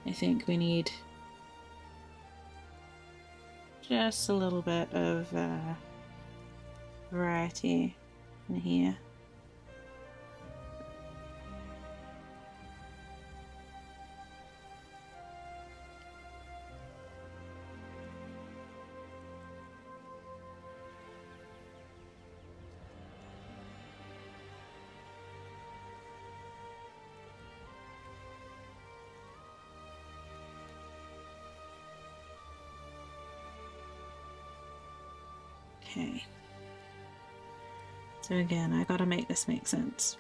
I think we need just a little bit of variety in here. Okay. So again, I gotta make this make sense.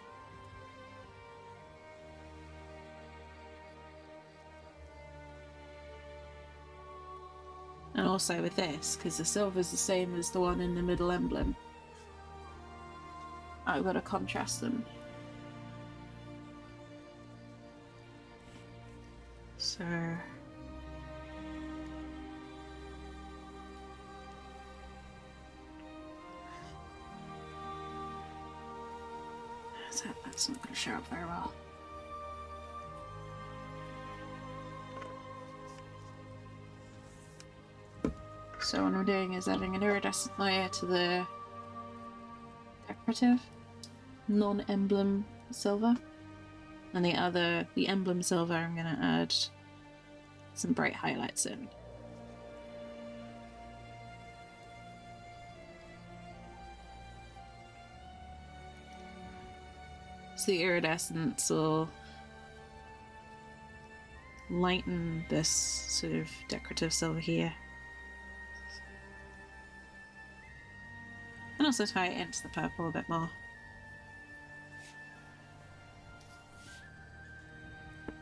And also with this, because the silver's the same as the one in the middle emblem, I've got to contrast them. So that's not going to show up very well. So what I'm doing is adding an iridescent layer to the decorative non-emblem silver, and the emblem silver, I'm going to add some bright highlights in. So the iridescence will lighten this sort of decorative silver here. And also tie it into the purple a bit more.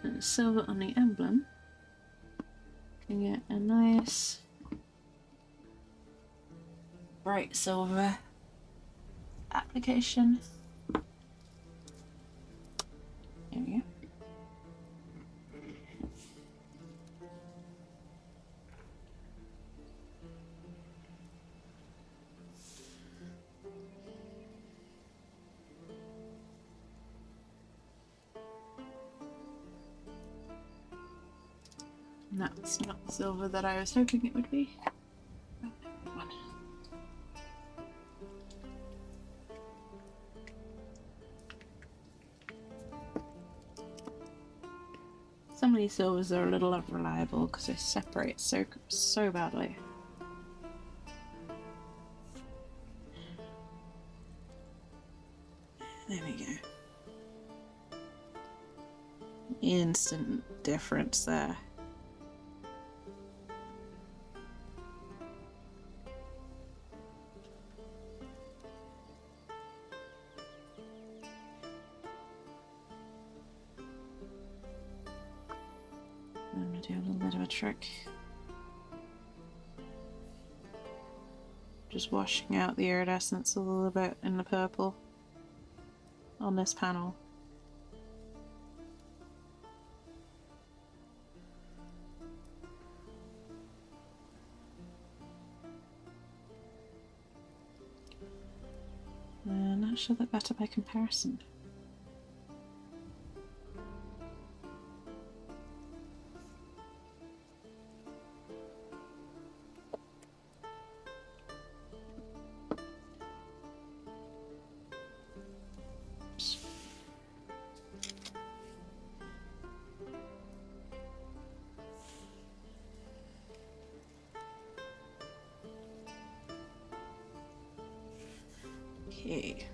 And the silver on the emblem can get a nice bright silver application. There we go. That's not the silver that I was hoping it would be. Some of these silvers are a little unreliable because they separate so badly. There we go. Instant difference there. I'm going to do a little bit of a trick. Just washing out the iridescence a little bit in the purple on this panel. And that should look better by comparison. Okay.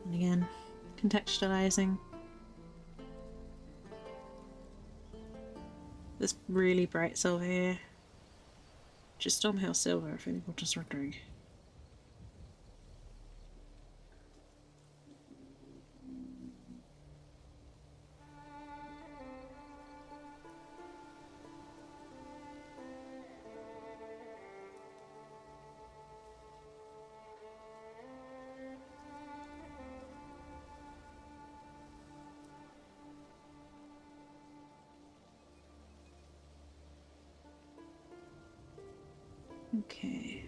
And again, contextualizing. This really bright silver here. Just Stormhill silver, if anyone was wondering. Okay.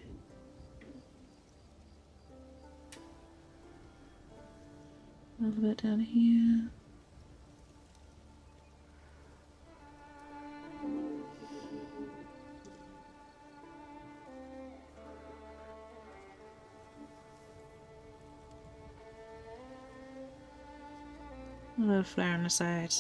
A little bit down here. A little flare on the side.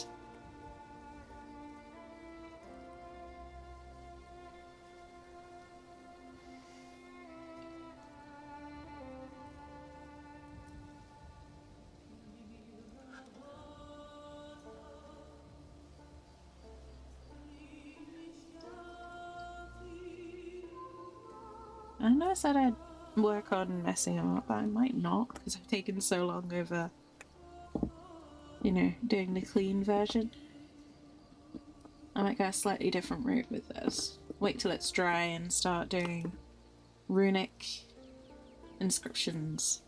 I know I said I'd work on messing them up, but I might not because I've taken so long over, you know, doing the clean version. I might go a slightly different route with this. Wait till it's dry and start doing runic inscriptions.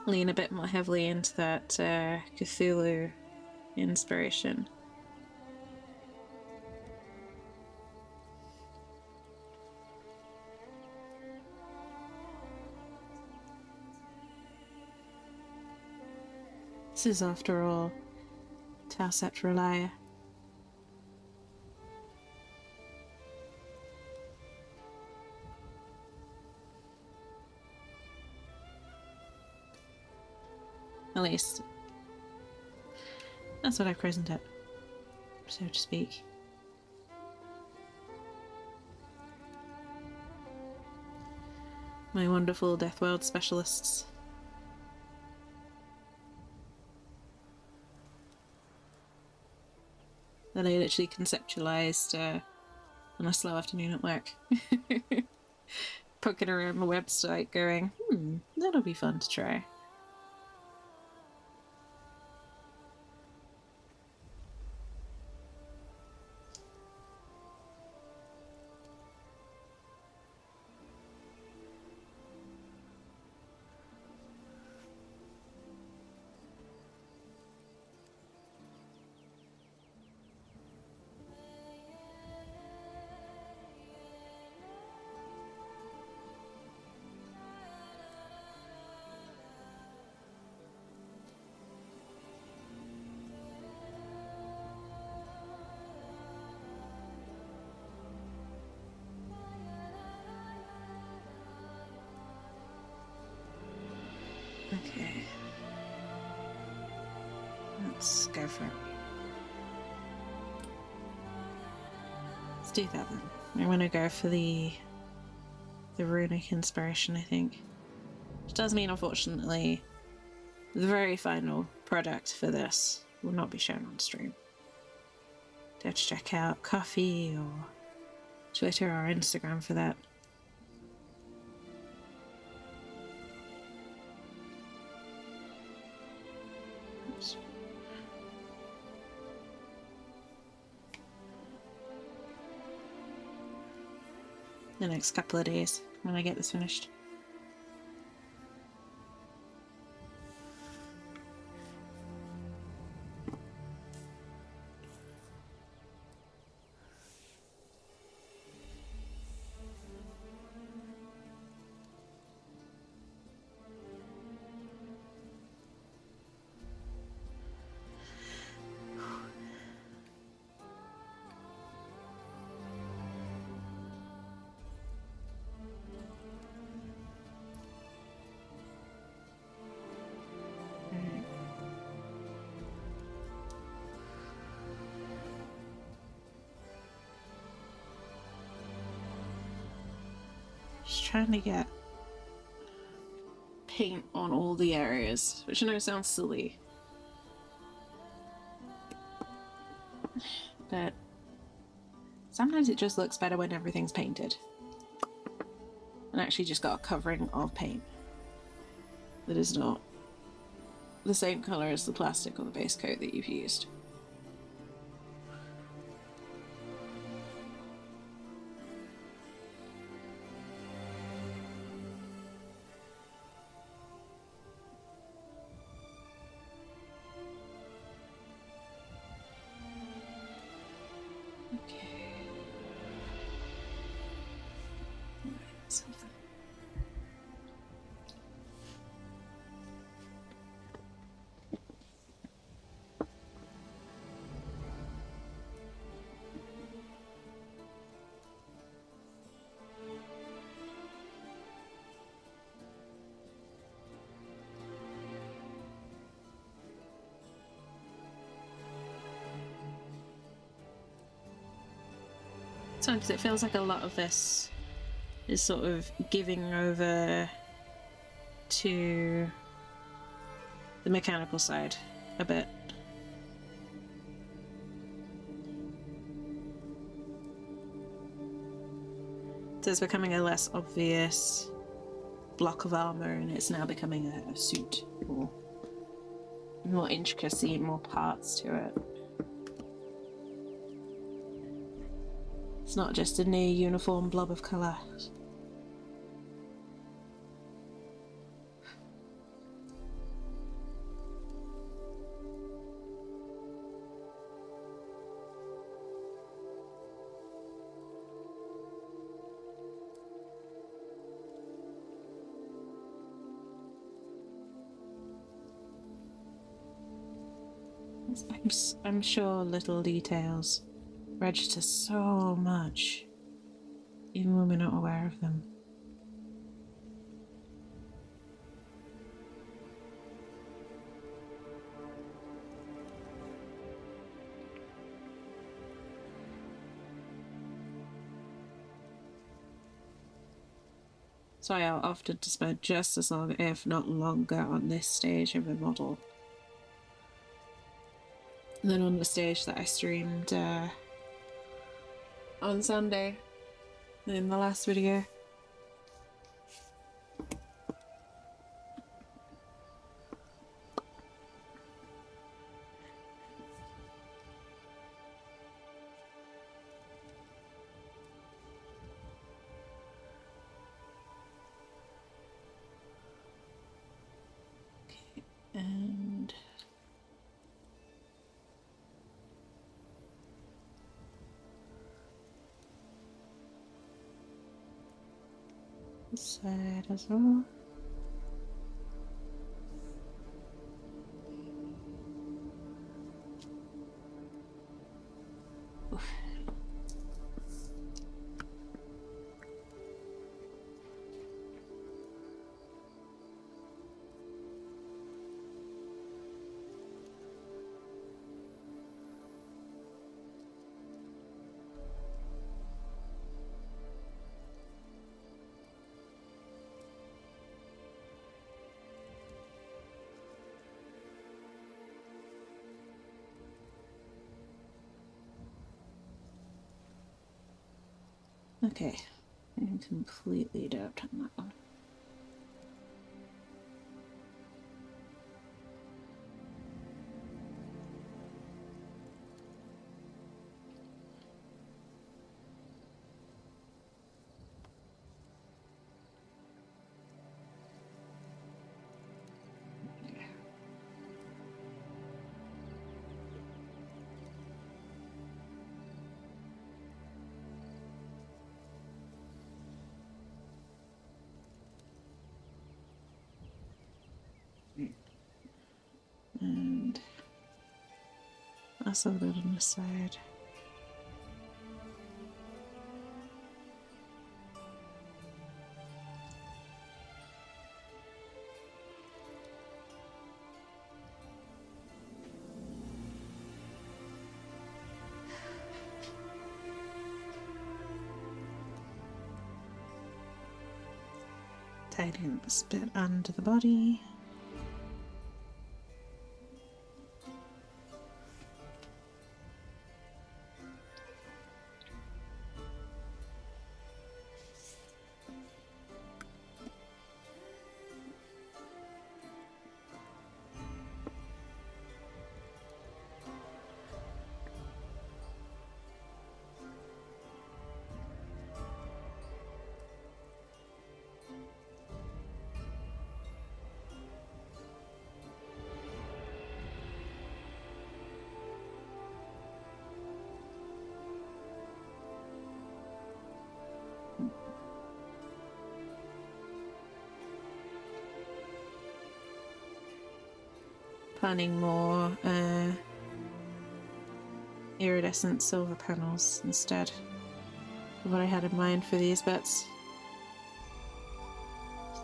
Lean a bit more heavily into that Cthulhu inspiration. This is, after all, Tauset Relia. At least, that's what I've christened it, so to speak. My wonderful Deathworld specialists. That I literally conceptualized on a slow afternoon at work. Poking around my website going, that'll be fun to try. Okay. Let's go for it. Let's do that then. I want to go for the runic inspiration, I think. Which does mean, unfortunately, the very final product for this will not be shown on stream. You have to check out Coffee or Twitter or Instagram for that. Oops. The next couple of days when I get this finished. trying to get paint on all the areas, which I know sounds silly. But sometimes it just looks better when everything's painted. And actually just got a covering of paint that is not the same colour as the plastic or the base coat that you've used. Sometimes it feels like a lot of this is sort of giving over to the mechanical side a bit. So it's becoming a less obvious block of armor and it's now becoming a suit, or more intricacy, more parts to it. It's not just a near uniform blob of colour. I'm sure little details register so much, even when we're not aware of them. So I'll often spend just as long, if not longer, on this stage of a model than on the stage that I streamed on Sunday in the last video. Okay, and this side as well. Oof. Okay, I'm completely doped on that one. And also that on the side. Tidy up this bit under the body. Planning more iridescent silver panels instead of what I had in mind for these bits.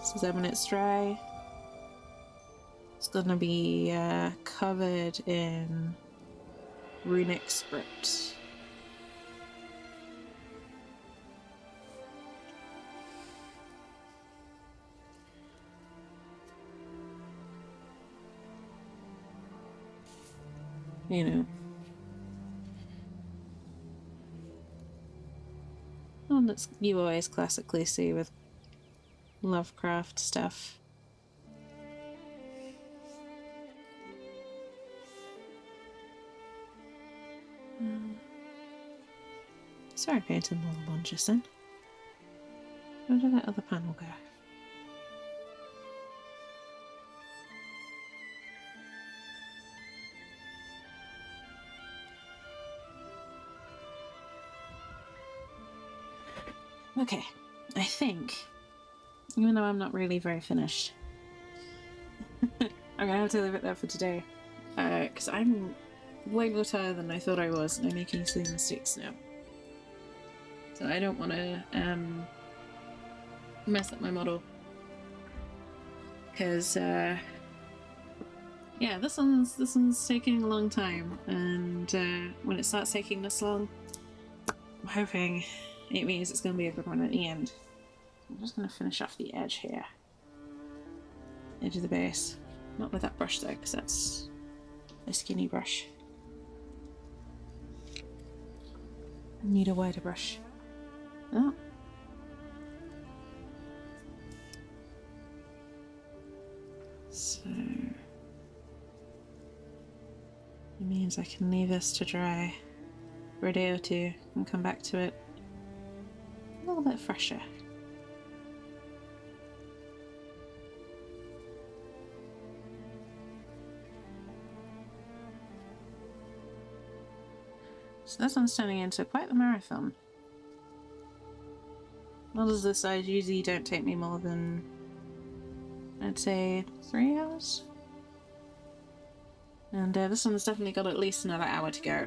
So then when it's dry, it's gonna be covered in runic script. You know. One that you always classically see with Lovecraft stuff. Sorry, painting the little one just then. Where did that other panel go? Okay, I think, even though I'm not really very finished, I'm gonna have to leave it there for today, because I'm way more tired than I thought I was, and I'm making silly mistakes now. So I don't want to mess up my model, because yeah, this one's taking a long time, and when it starts taking this long, I'm hoping it means it's going to be a good one at the end. I'm just going to finish off the edge here. Edge of the base. Not with that brush though, because that's a skinny brush. I need a wider brush. Oh. So it means I can leave this to dry for a day or two and come back to it a little bit fresher. So this one's turning into quite the marathon. Models this size usually don't take me more than, I'd say, 3 hours. And this one's definitely got at least another hour to go.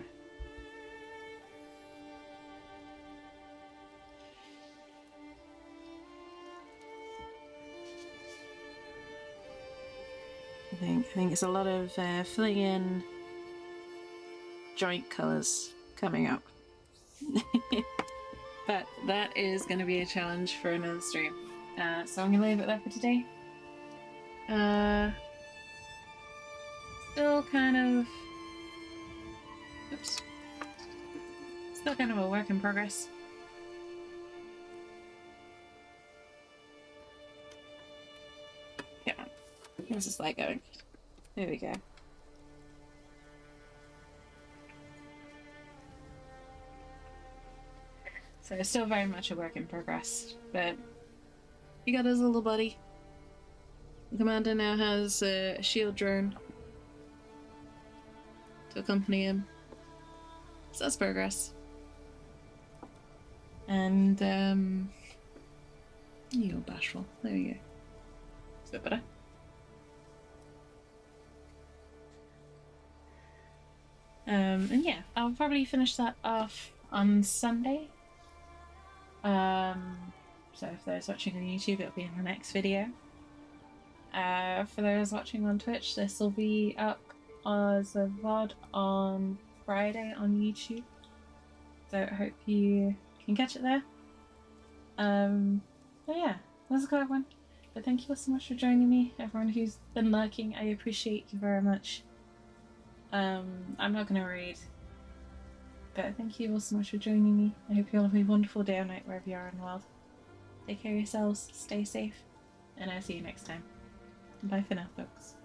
I think it's a lot of filling in joint colours coming up. But that is going to be a challenge for another stream. So I'm going to leave it there for today. Still kind of... Oops. Still kind of a work in progress. Come on. Where's this light going? There we go. So it's still very much a work in progress, but he got his little buddy. The commander now has a shield drone to accompany him. So that's progress. And you're bashful. There we go. It's a bit better. And yeah, I'll probably finish that off on Sunday. So if those watching on YouTube, it'll be in the next video. For those watching on Twitch, this will be up as a VOD on Friday on YouTube. So I hope you can catch it there. But yeah, that's a quick one. But thank you all so much for joining me. Everyone who's been lurking, I appreciate you very much. I'm not going to read, but thank you all so much for joining me. I hope you all have a wonderful day or night wherever you are in the world. Take care of yourselves, stay safe, and I'll see you next time. Bye for now, folks.